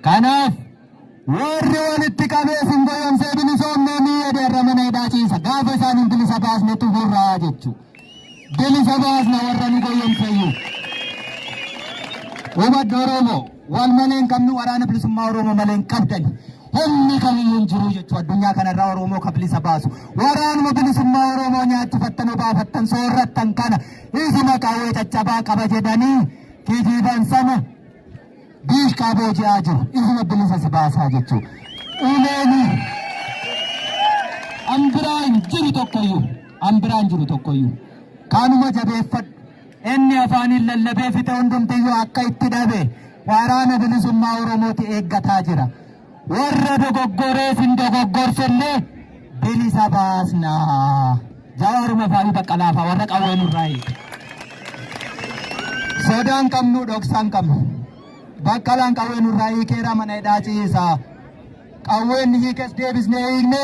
D: Kanaaf warri walitti qabee sin goyoomsee bilisoomnee ni edeerra mana hidhaa ciisa gaafa isaan hin bilisa baasne xumurraa jechuudha. Bilisa baasna warra ni goyoomseyyuu. Uummanni Oromoo wal malee hin qabnu waraana bilisummaa Oromoo malee hin qabdan. Humni kamiyyuu hin jiru jechuudha addunyaa kanarraa Oromoo ka bilisa baasu. Waraanuma bilisummaa Oromoo nyaachifattan obaafattan soorrattan kana isuma qawwee caccabaa qaba jedhanii kijiban sana biishkaa booji'aa jiru. Isuma bilisa si baasaa jechuudha. Uleeni ambiraan jiru tokkoyyuu. Kaanuma jabeeffadhu. Inni afaaniin lallabee fixe hundumtiyyuu akka itti dhabe waraana bilisummaa Oromooti eeggataa jira. Warra dogoggoree sin dogoggorsellee bilisa baasnaa. Jawaaruma faayuu baqqalaafaa warra qawwee nurraa eega. Sodaan qabnu dhoksaan qabnu. Baqqalaan qawwee nurraa hiikeera mana hidhaa ciisaa. Qawween hiikes deebisnee hiikne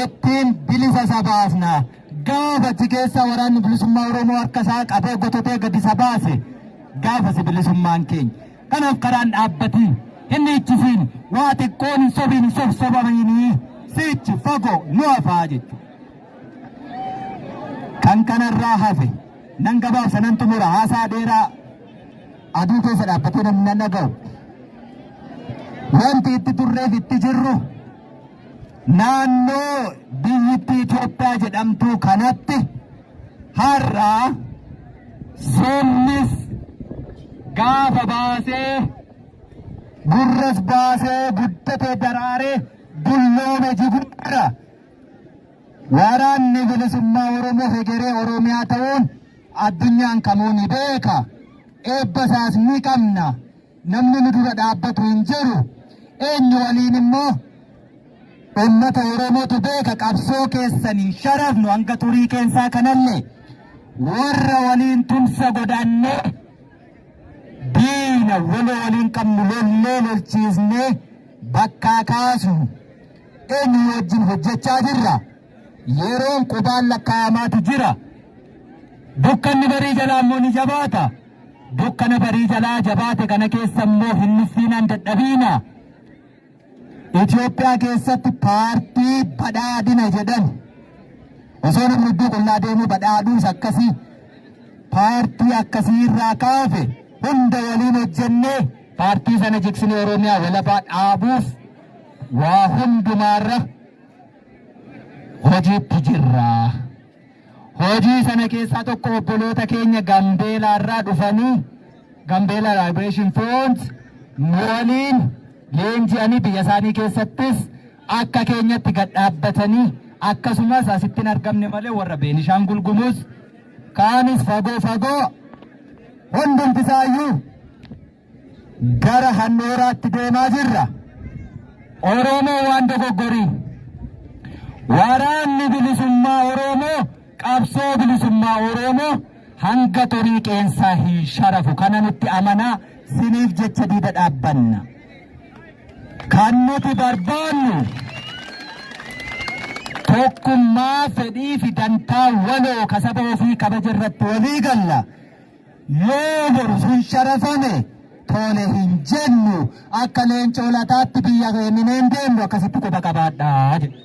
D: ittiin bilisa isa baasnaa. Gaafa achi keessa waraanni bilisummaa Oromoo harka isaa qabee gototee gadi isa baase gaafa si bilisummaan keenya. Kanaaf karaan dhaabbatiin inni ichisiin waa xiqqoon hin sobiin hin sobsobamanii sichi fagoo nu hafaa jechuudha. Kan kanarraa hafe nan gabaabsa nan xumura haasaa dheeraa aduu keessa dhaabbatee namni nan dhaga'u. Wanti itti turreef itti jirru naannoo biyyittii Itoophiyaa jedhamtu kanatti har'a sonnis gaafa baasee gurras baasee guddatee daraaree dulloome jiguudha. Waraanni bilisummaa Oromoo hegeree Oromiyaa ta'uun addunyaan kamuu ni beeka. Eebba isaas ni qabna. Namni nu dura dhaabbatu hin jiru. Eenyu waliin immoo ummata Oromootu beeka qabsoo keessanii sharafnu hanga turii keensaa kanallee warra waliin tumsa godhannee diina waloo waliin qabnu lollee lolchiisnee bakkaa kaasnu eenyu wajjin hojjechaa jirra. Yeroon qubaan lakkaa'amaatu jira. Dukkanni barii jalaa immoo ni jabaata. Dukkana barii jalaa jabaate kana keessa immoo hin nuffiinaan dadhabiina. Itoophiyaa keessatti paartii badhaadhina jedhan osoo namni iddoo qullaa deemu badhaadhuus akkasii paartii akkasii irraa kaafe hunda waliin hojjennee paartii sana jigsinee Oromiyaa walabaa dhaabuuf waa hundumaarra hojiitti jirra. Hojii sana keessaa tokko obboloota keenya Gambeelaarraa dhufanii Gambeela Liberation Front waliin leenji'anii biyya isaanii keessattis akka keenyatti gad dhaabbatanii akkasumas asitti hin argamne malee warra Beenishaangul Gumuz kaanis fagoo hundumti isaayyuu gara handhuuraatti deemaa jirra. Oromoo waan dogoggorii waraanni bilisummaa Oromoo qabsoo bilisummaa Oromoo hanga turii qeensaa hin sharafu kana nutti amanaa siniif jecha diida dhaabbanna. Kan nuti barbaannu tokkummaa fedhii fi dantaa waloo kasaba ofii kabaja irratti walii galla yoo boru sun sharafame tole hin jennu akka leencoo lataatti biyya keenyaan deemnu akkasitti quba qabaadhaa jedhu.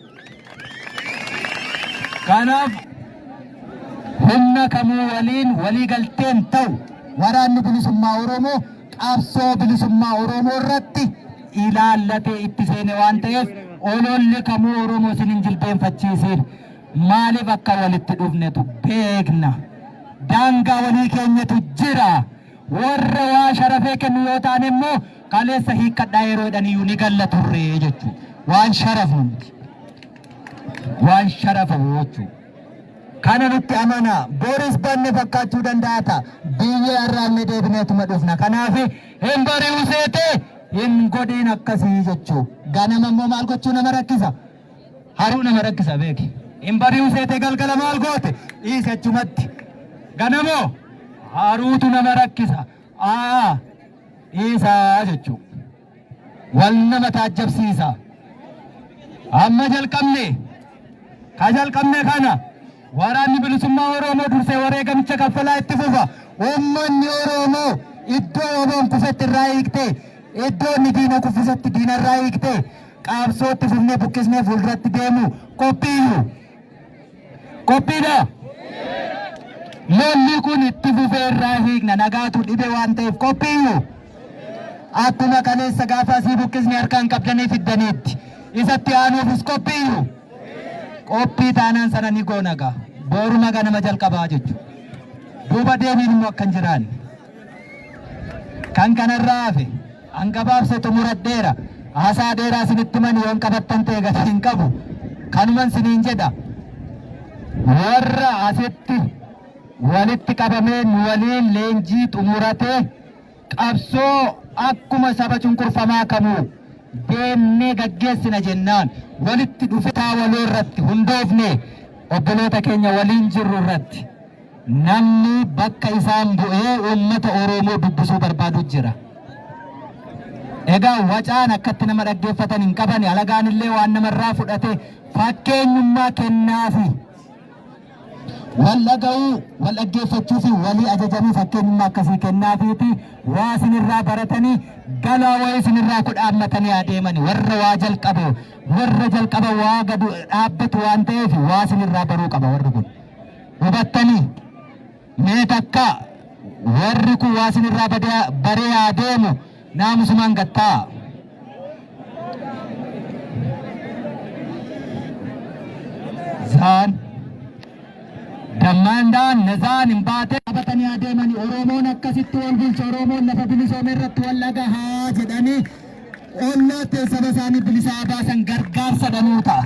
D: Kanaaf humna kamuu waliin walii galteen ta'u waraanni bilisummaa Oromoo qabsoo bilisummaa Oromoo irratti ilaallatee itti seene waan ta'eef ololli kamuu Oromoo sin hin jilbeenfachiisin. Maaliif akka walitti dhufnetu beekna. Daangaa walii keenyatu jira. Warra waa sharafee kennu yoo ta'an immoo kaleessa hiikkadhaa yeroo jedhaniyyuu ni galla turre jechuudha. Waan sharafu miti. Waan sharafamu jechuudha. Kana nutti amana Boris banne fakkaachuu danda'a. Biyya irraallee deebineetuma dhufna. Kanaaf hin bari'u seetee hin godhin akkasii jechuudha. Ganama immoo maal gochuu nama rakkisa? Haruu nama rakkisa beeki. Hin bari'u seetee galgala maal goote? Dhiise achumatti. Ganamoo haruutu nama rakkisa. Dhiisaa jechuudha. Wal nama taajjabsiisa. Amma jalqabne. Ka jalqabne kana. Waraanni bilisummaa Oromoo dursee wareegamicha kaffalaa itti fufa. Uummanni Oromoo iddoo Oromoon kufetti irraa hiiktee, iddoo inni diina kuffisetti diina irraa hiiktee, qabsootti fufnee buqqisnee fuulduratti deemu qophiiyu. Qophiidha. Lolli kun itti fufee irraa hiikna nagaatu dhibe waan ta'eef qophiiyu. Akkuma kaleessa gaafa asii buqqisnee harkaan qabdanii fiddaniitti isatti aanuufis qophiiyu. Qophii taanaan sana ni goonaga. Booruma ganama jalqabaa jechuudha. Duuba deebiin immoo akkan jiraan. Kan kanarraa hafe hangabaabse xumuradheera. Haasaa dheeraa sinitti mani yoon qabattan ta'e gati hin qabu. Kanuman siniin jedha. Warra asitti walitti qabamee nu waliin leenjii xumuratee qabsoo akkuma saba cunqurfamaa kamuu deemnee gaggeessina jennaan walitti dhufetaa waloo irratti hundoofne obboloota keenya waliin jirru irratti namni bakka isaan bu'ee uummata Oromoo dubbisuu barbaadu jira. Egaa wacaan akkatti nama dhaggeeffatan hin qaban alagaan illee waan namarraa fudhate fakkeenyummaa kennaafi wal dhaga'uu wal dhaggeeffachuu fi walii ajajamuu fakkeenyummaa akkasii kennaafiiti waa isinirraa baratanii galaa waa isinirraa kudhaammatanii adeemani warra waa jalqabe warra jalqaba waa gadu dhaabbatu waan ta'eef waa isinirraa baruu qaba warri kun hubattanii mee takka warri kun waa isinirraa baree adeemu naamusumaan gattaa. Zaan Damandaan nazaan hin baate qabatanii adeemanii Oromoon akkasitti wal bulcha Oromoon lafa bilisoome irratti wal dhagahaa jedhanii ollaatti saba isaanii bilisaa baasan gargaarsa dhanuu ta'a.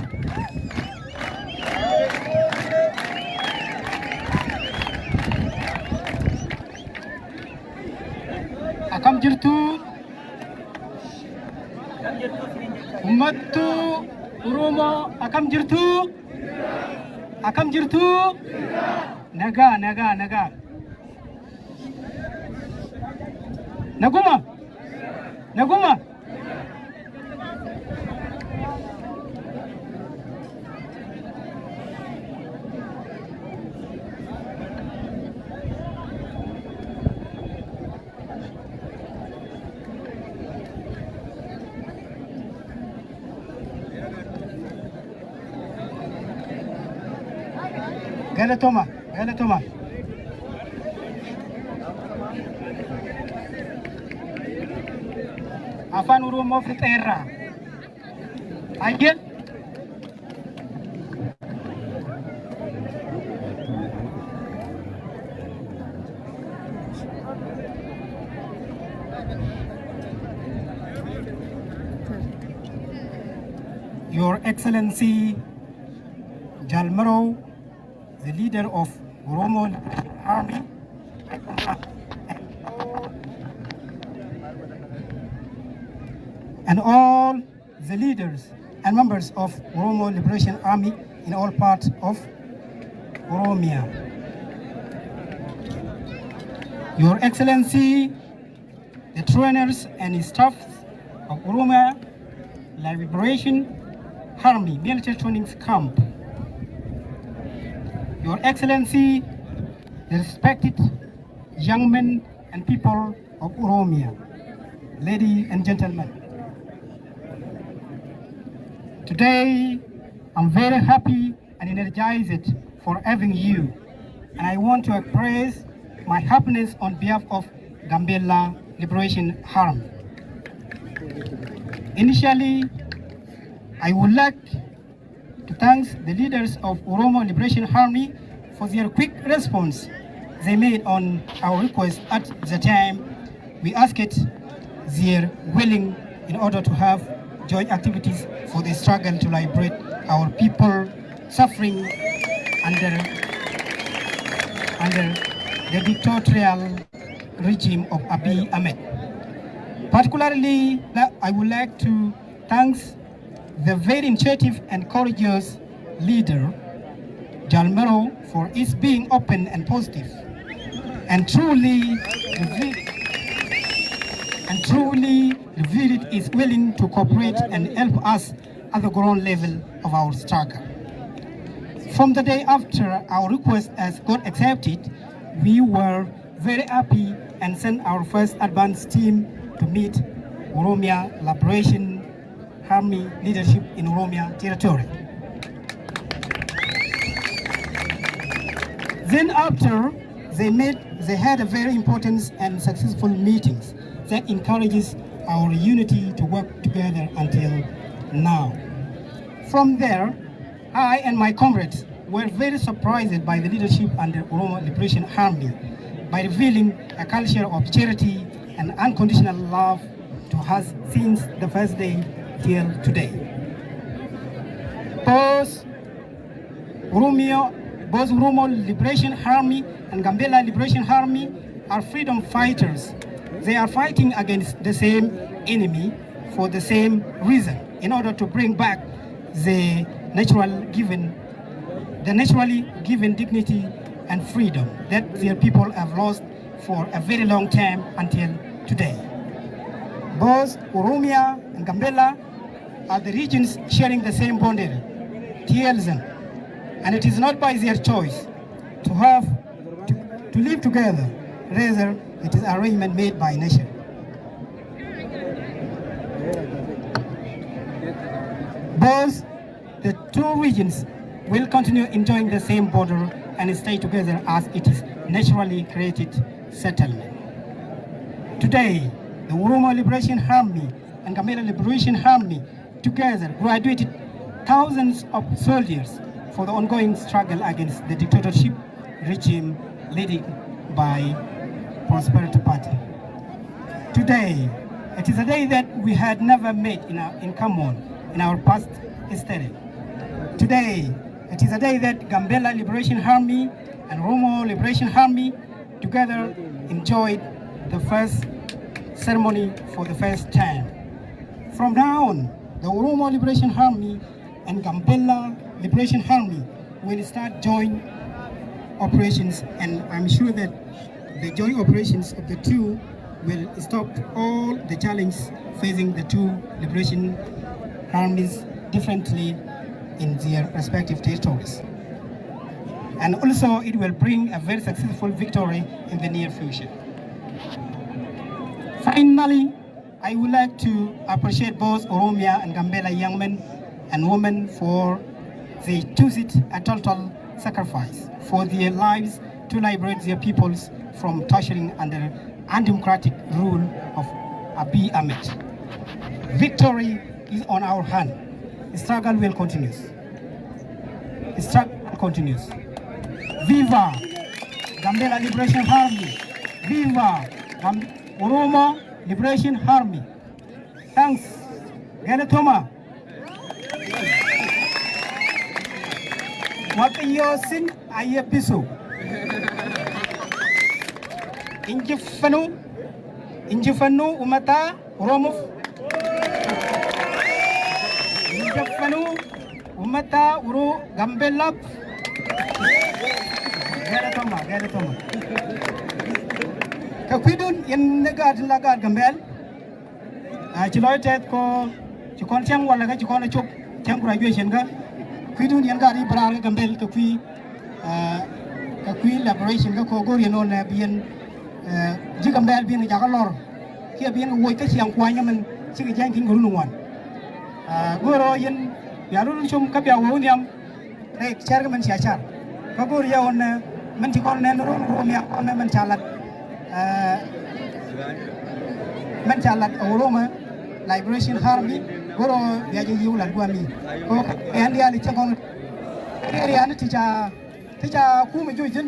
E: Akkam jirtu ummattu Oromoo akkam jirtu? Akkam jirtu? Nagaa. Naguma. Galatoma. Afaan Oromoo fixeerra. Ayyeen. Your Excellency Jalmaro, the leader of Oromo Army, and all the leaders and members of Oromo Liberation Army in all parts of Oromia. Your Excellency, the trainers and staff of Oromia Liberation Army Military Training Camp, Your Excellency, the respected young men and people of Oromia, ladies and gentlemen. Today, I'm very happy and energized for having you, and I want to express my happiness on behalf of Gambella Liberation Army. Initially, I would like to thank the leaders of Oromo Liberation Army for their quick response they made on our request at the time we asked their willing in order to have joint activities for the struggle to liberate our people suffering under the dictatorial regime of Abiy Ahmed. Particularly, I would like to thank the very initiative and courageous leader, Jalmero, for his being open and positive, and truly revealed is willing to cooperate and help us at the ground level of our struggle. From the day after our request has got accepted, we were very happy and sent our first advance team to meet Oromia Liberation Army leadership in Oromia territory. Then after they had a very important and successful meetings that encourages our unity to work together until now. From there, I and my comrades were very surprised by the leadership under Oromo Liberation Army by revealing a culture of charity and unconditional love to us since the first day till today. Both Oromo Liberation Army and Gambella Liberation Army are freedom fighters. They are fighting against the same enemy for the same reason, in order to bring back the naturally given dignity and freedom that their people have lost for a very long time until today. Both Oromia and Gambella are the regions sharing the same boundary, Tielzen, and it is not by their choice to live together. Rather, it is an arrangement made by nature. Both the two regions will continue enjoying the same border and stay together as it is naturally created settlement. Today, the Oromo Liberation Army and Gambella Liberation Army together graduated thousands of soldiers for the ongoing struggle against the dictatorship regime led by Prosperity Party. Today, it is a day that we had never made in common in our past history. Today, it is a day that Gambella Liberation Army and Oromo Liberation Army together enjoyed the first ceremony for the first time. From now on, the Oromo Liberation Army and Gambella Liberation Army will start joint operations, and I'm sure that the joint operations of the two will stop all the challenges facing the two liberation armies differently in their respective territories. And also it will bring a very successful victory in the near future. Finally, I would like to appreciate both Oromia and Gambella young men and women for they choose it a total sacrifice for their lives to liberate their peoples from torturing under undemocratic rule of Abiy Ahmed. Victory is on our hand. The struggle will continue. The struggle continues. Viva Gambella Liberation Army! Viva Oromo Liberation Army! Thanks. Galatoma. Wakayosin ayapiso. Injifanu umata Oromo. Injifanu umata Uro Gambella. Galatoma. Kakwidun in negad lagad Gambel. Chiloitet ko chikon chang wala ka chikon chok chang graduation ka. Kwidun yan gari brar Gambel kakwi ka kui elaboration ka ko gori non bien jikam dal bien ja ka lor kia bien woi ka siang kwai man sing jang king guru nuan goro yen ya ru chum ka bia wo niam nei char ka man sia char ka gori ya on man ti kon nen ro mi on man chalat man chalat oroma liberation army goro ya ji yu lan gwa mi ko en dia ni chakon area ni ti cha ku mi ju jin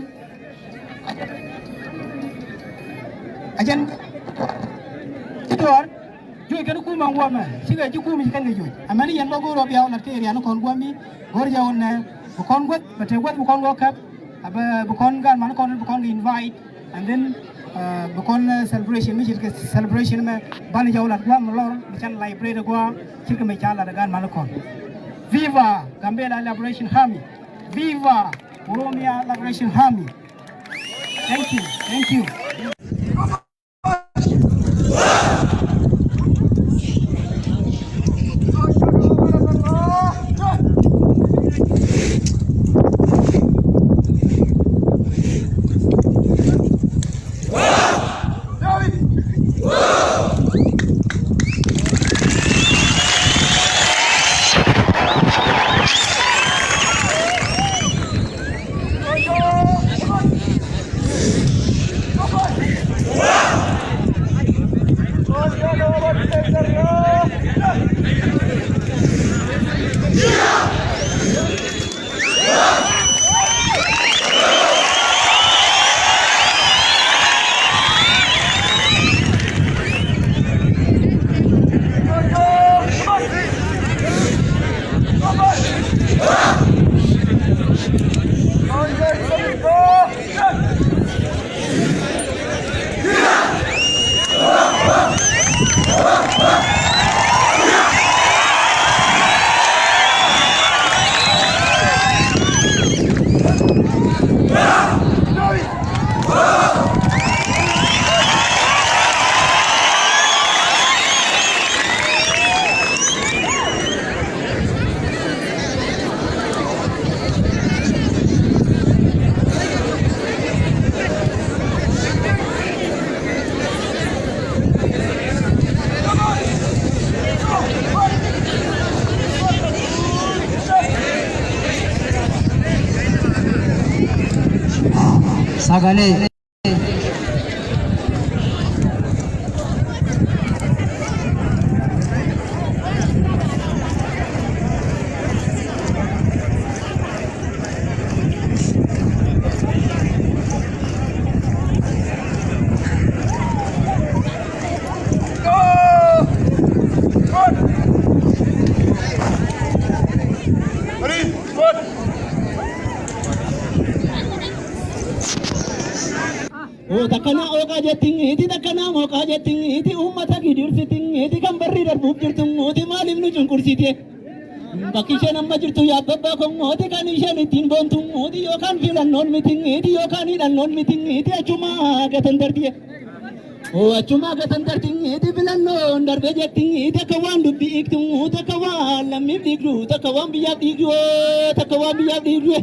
E: ajan tidor ju kan ku ma wa ma siga ji ku mi kan ju amani yan ba goro biya on area no kon gwa mi gor ja on bu kon gwat ba te gwat bu kon go kap aba bu kon gan man kon bu kon invite and then bu kon celebration mi jirke celebration me ban jawlat gwa mo lor bi chan library gwa jirke me chala da gan man kon viva Gambela Liberation Army viva Oromia Liberation Army thank you
A: Sagale
D: takana oka jetting iti takana moka jetting iti ummata gidir sitting iti kambarri darbuk jirtung oti malim nu chungkur sitye bakisha namma jirtu ya babba kong oti kanisha nitin bontung oti yokan filan non meeting iti yokan idan non meeting iti achuma gatan dartiye o achuma gatan darting iti filan non darbe jetting iti kawan dubbi iktung oti kawan lammi digru takawan biya digru takawan biya digru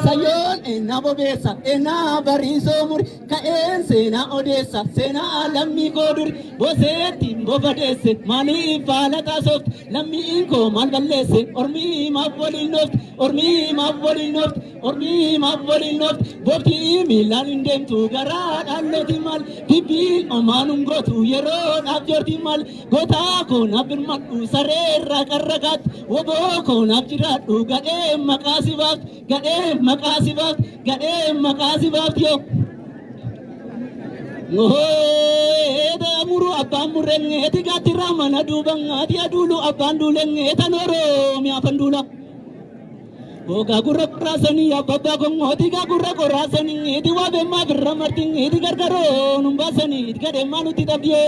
D: sayon ena bobesa ena bariso muri ka en sena odessa sena lammi godur boseti bobadese mani fala tasok lammi inko mal ballese ormi mabolinost boti milan indem tu garad alloti mal tibi omanum gotu yero abjorti mal gota ko nabir matu sarera karagat wobo ko nabjirat gade makasibat gade makasibat yo ngoda muru abamureng etiga tiramana dubang ati adulu abanduleng etanoro mi apandula Oga gurra rasani ya baba ko ngoti ga gurra ko rasani edi wa be ma birra martin edi gargaro numbasani gade manuti tabye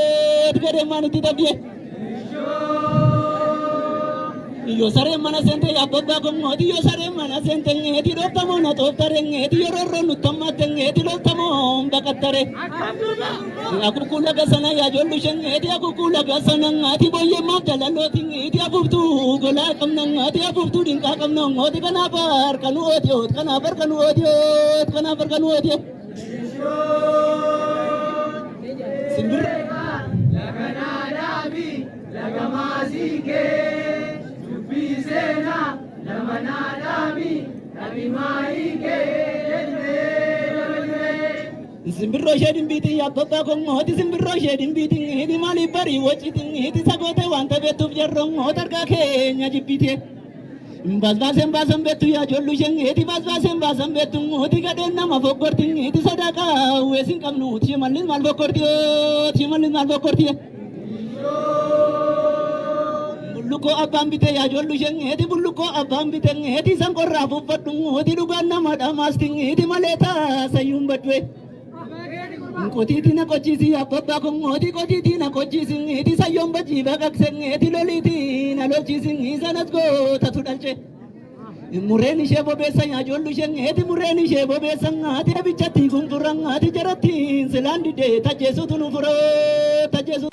D: Yo sare mana sente ya baba ko ngoti yo sare mana sente ngeti do tamo na to tare ngeti yo ro nu tamma ngeti do tamo bakatare aku kula gasana ya jollu shen ngeti aku kula gasana ngati boye magala lo ting ngeti aku tu gola kam nang ngati aku tu din ka kam nang ngoti kana par kanu oti kana par kanu oti kana par kanu oti sindur lagana dabi lagamasi ke Bisena lamanadami nabimaike Simbiro shedim biti ya papa ko ngoti simbiro shedim biti hedi mali bari wachi ting hedi sagote wanta betu jarrong hotar ka kenya jipite basbasem basam betu ya jollu sheng hedi basbasem basam betu ngoti gaden nama fokor ting hedi sadaka wesin kam nu thimalin mal fokor tiyo Bulluko abambite ya jollu sheng hedi bulluko abambite hedi sangkorra fufadung hedi dugan nama damasting hedi maleta sayum batwe Koti tina kochi si apapa kong hodi koti tina kochi sing hedi sayum baji bagak seng hedi loliti na lochi sing hisanat go tatudalche Mureni shebo besa ya jollu sheng hedi mureni shebo besa ngati abichati gungturang ngati jarati selandi de tajesu tunu furo tajesu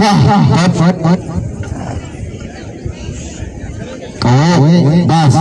A: Hot.
D: Kawai, bas.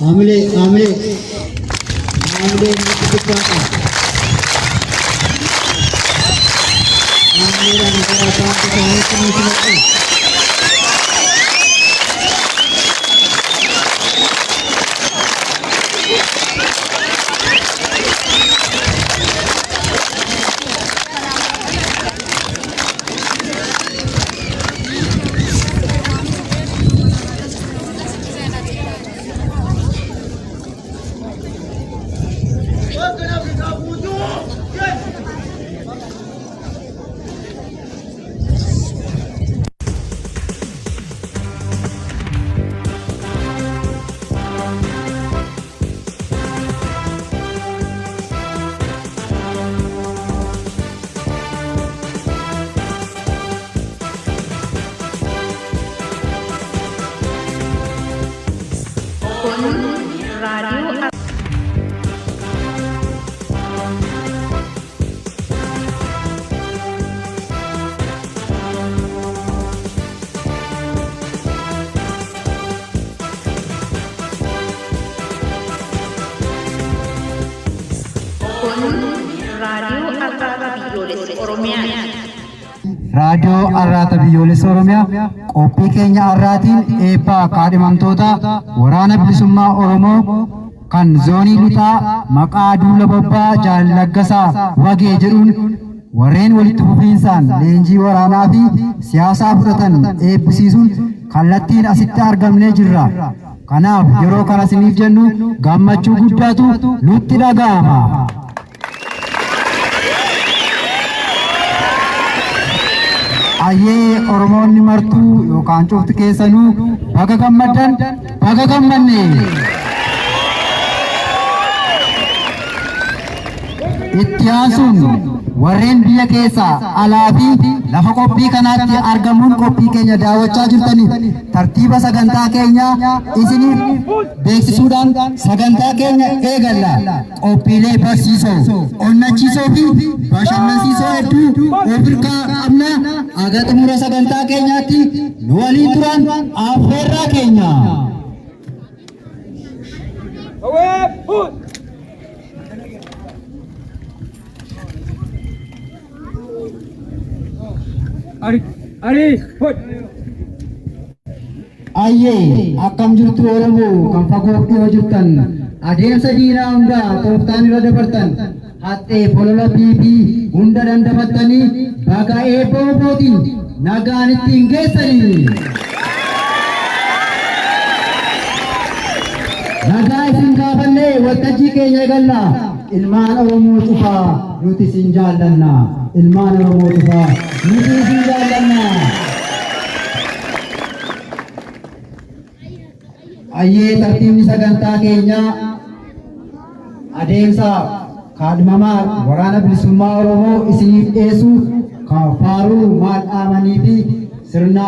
A: Amle
F: Radio
A: raadiyoo arraata biyyoolessa oromiyaa qophii keenya arraatiin eebbaa kaadhimamtoota waraana bilisummaa oromoo kan zoonii lixaa maqaa duula bobbaa Jaalaggasaa Wagee jedhuun warreen walitti fufiinsaan leenjii waraanaa fi siyaasaa fudhatan eebbisiisuun kallattiin asitti argamnee jirra. Kanaaf yeroo kana isiniif jennu gammachuu guddaatu nutti dhaga'ama. Ayyee Oromoonni martuu yookaan cufti keessanuu baga gammaddan baga gammanne. Itti aansuun warreen biyya keessaa alaa fi lafa qophii kanaatti argamuun qophii keenya daawwachaa jirtaniif tartiiba sagantaa keenyaa isiniif beeksisuudhaan sagantaa keenya eegalla. Qophiilee barsiisoo, onnachiisoo fi bashannansiisoo hedduu ofirkaa qabna. Aga xumura sagantaa keenyaatti nu waliin turan affeerraa keenya. Ayyee akkam jirtu Oromoo kan fagoo dhiyoo jirtan adeemsa diinaa hundaa tooftaan irra dabartan haxxee folola fi hunda dandafattanii baga eebba obootiin nagaan ittiin geessanii. Nagaa isin gaafannee waltajjii keenya eegalla. Ilmaan Oromoo cufaa nuti isin jaallanna. Ilmaan Oromoo cufaa nuti isin jaallanna. Ayyee tartiibni sagantaa keenyaa adeemsa kaadhimamaa waraana bilisummaa Oromoo isiniif dhiyeessu kan faaruu maal dhaamanii fi sirna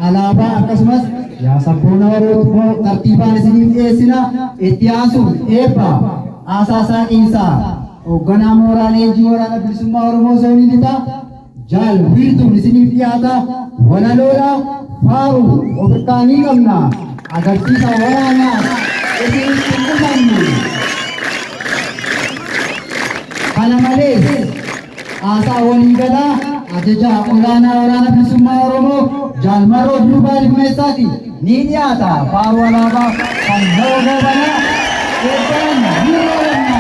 A: alaabaa akkasumas yaa sabboona Oromoo tartiibaan isiniif dhiyeessina. Itti aansuun eebba Asaasaa Qiinsaa hoogganaa mooraa leenjii waraana bilisummaa Oromoo zoonii lixaa jaal wiirtuun isiniif dhiyaata. Walaloodha faaruu ofirraa ni qabna. Agarsiisa waraanaa isiniif qulqullannu. Kana malees haasaa waliigalaa ajajaa olaanaa waraana bilisummaa Oromoo Jaalmaroo Durbaa Dhimmeessaati ni dhiyaata. Faaruu alaabaa kan loogoo banaa eebbaan ni oolanna.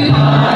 C: Hallelujah.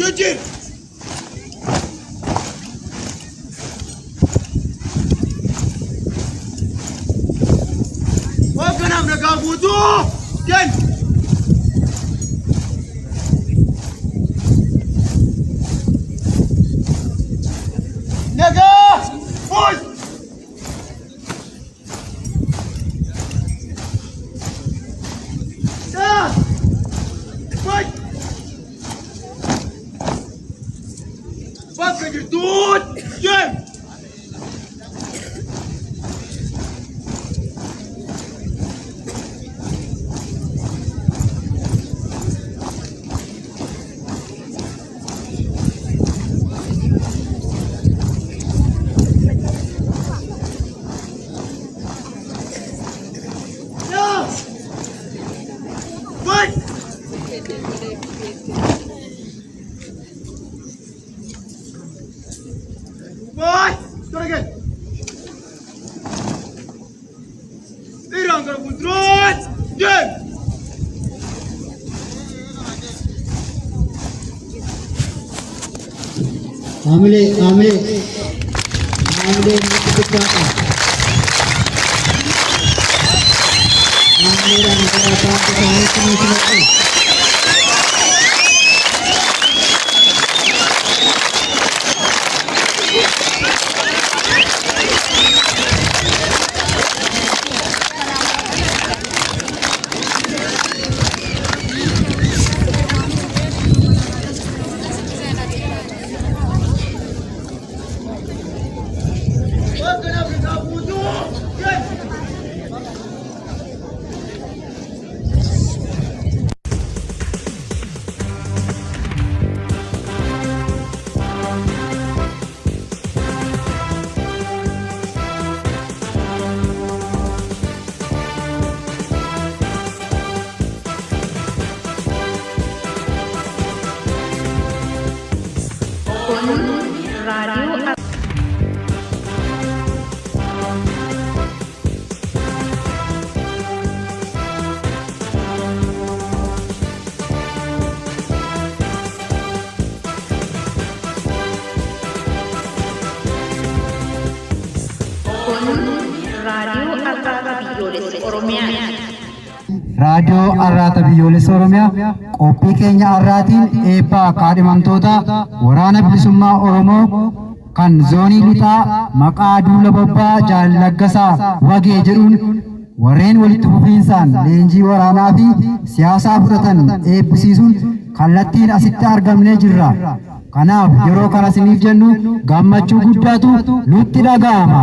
C: Yujir! Huwag ka nang nagabuto! Yan! Naga! Push! Sa! Push! Huwag ka nirtut! Yan! Boy! Start again! Irang ka na puntrot! Game!
A: Amile Mutupata. Amile dan Karata Kesehatan.
C: Huwag ka nang nagabuto! Yan!
F: Radio
A: Raadiyoo Arraata Biyyoolessa Oromiyaa qophii keenya har'aatiin eebbaa kaadhimamtoota waraana bilisummaa Oromoo kan zoonii lixaa maqaa duula bobbaa Jaallaggasaa Wagee jedhuun warreen walitti fufiinsaan leenjii waraanaa fi siyaasaa fudhatan eebbisiisuun kallattiin asitti argamnee jirra. Kanaaf yeroo kana isiniif jennu gammachuu guddaatu nutti dhaga'ama.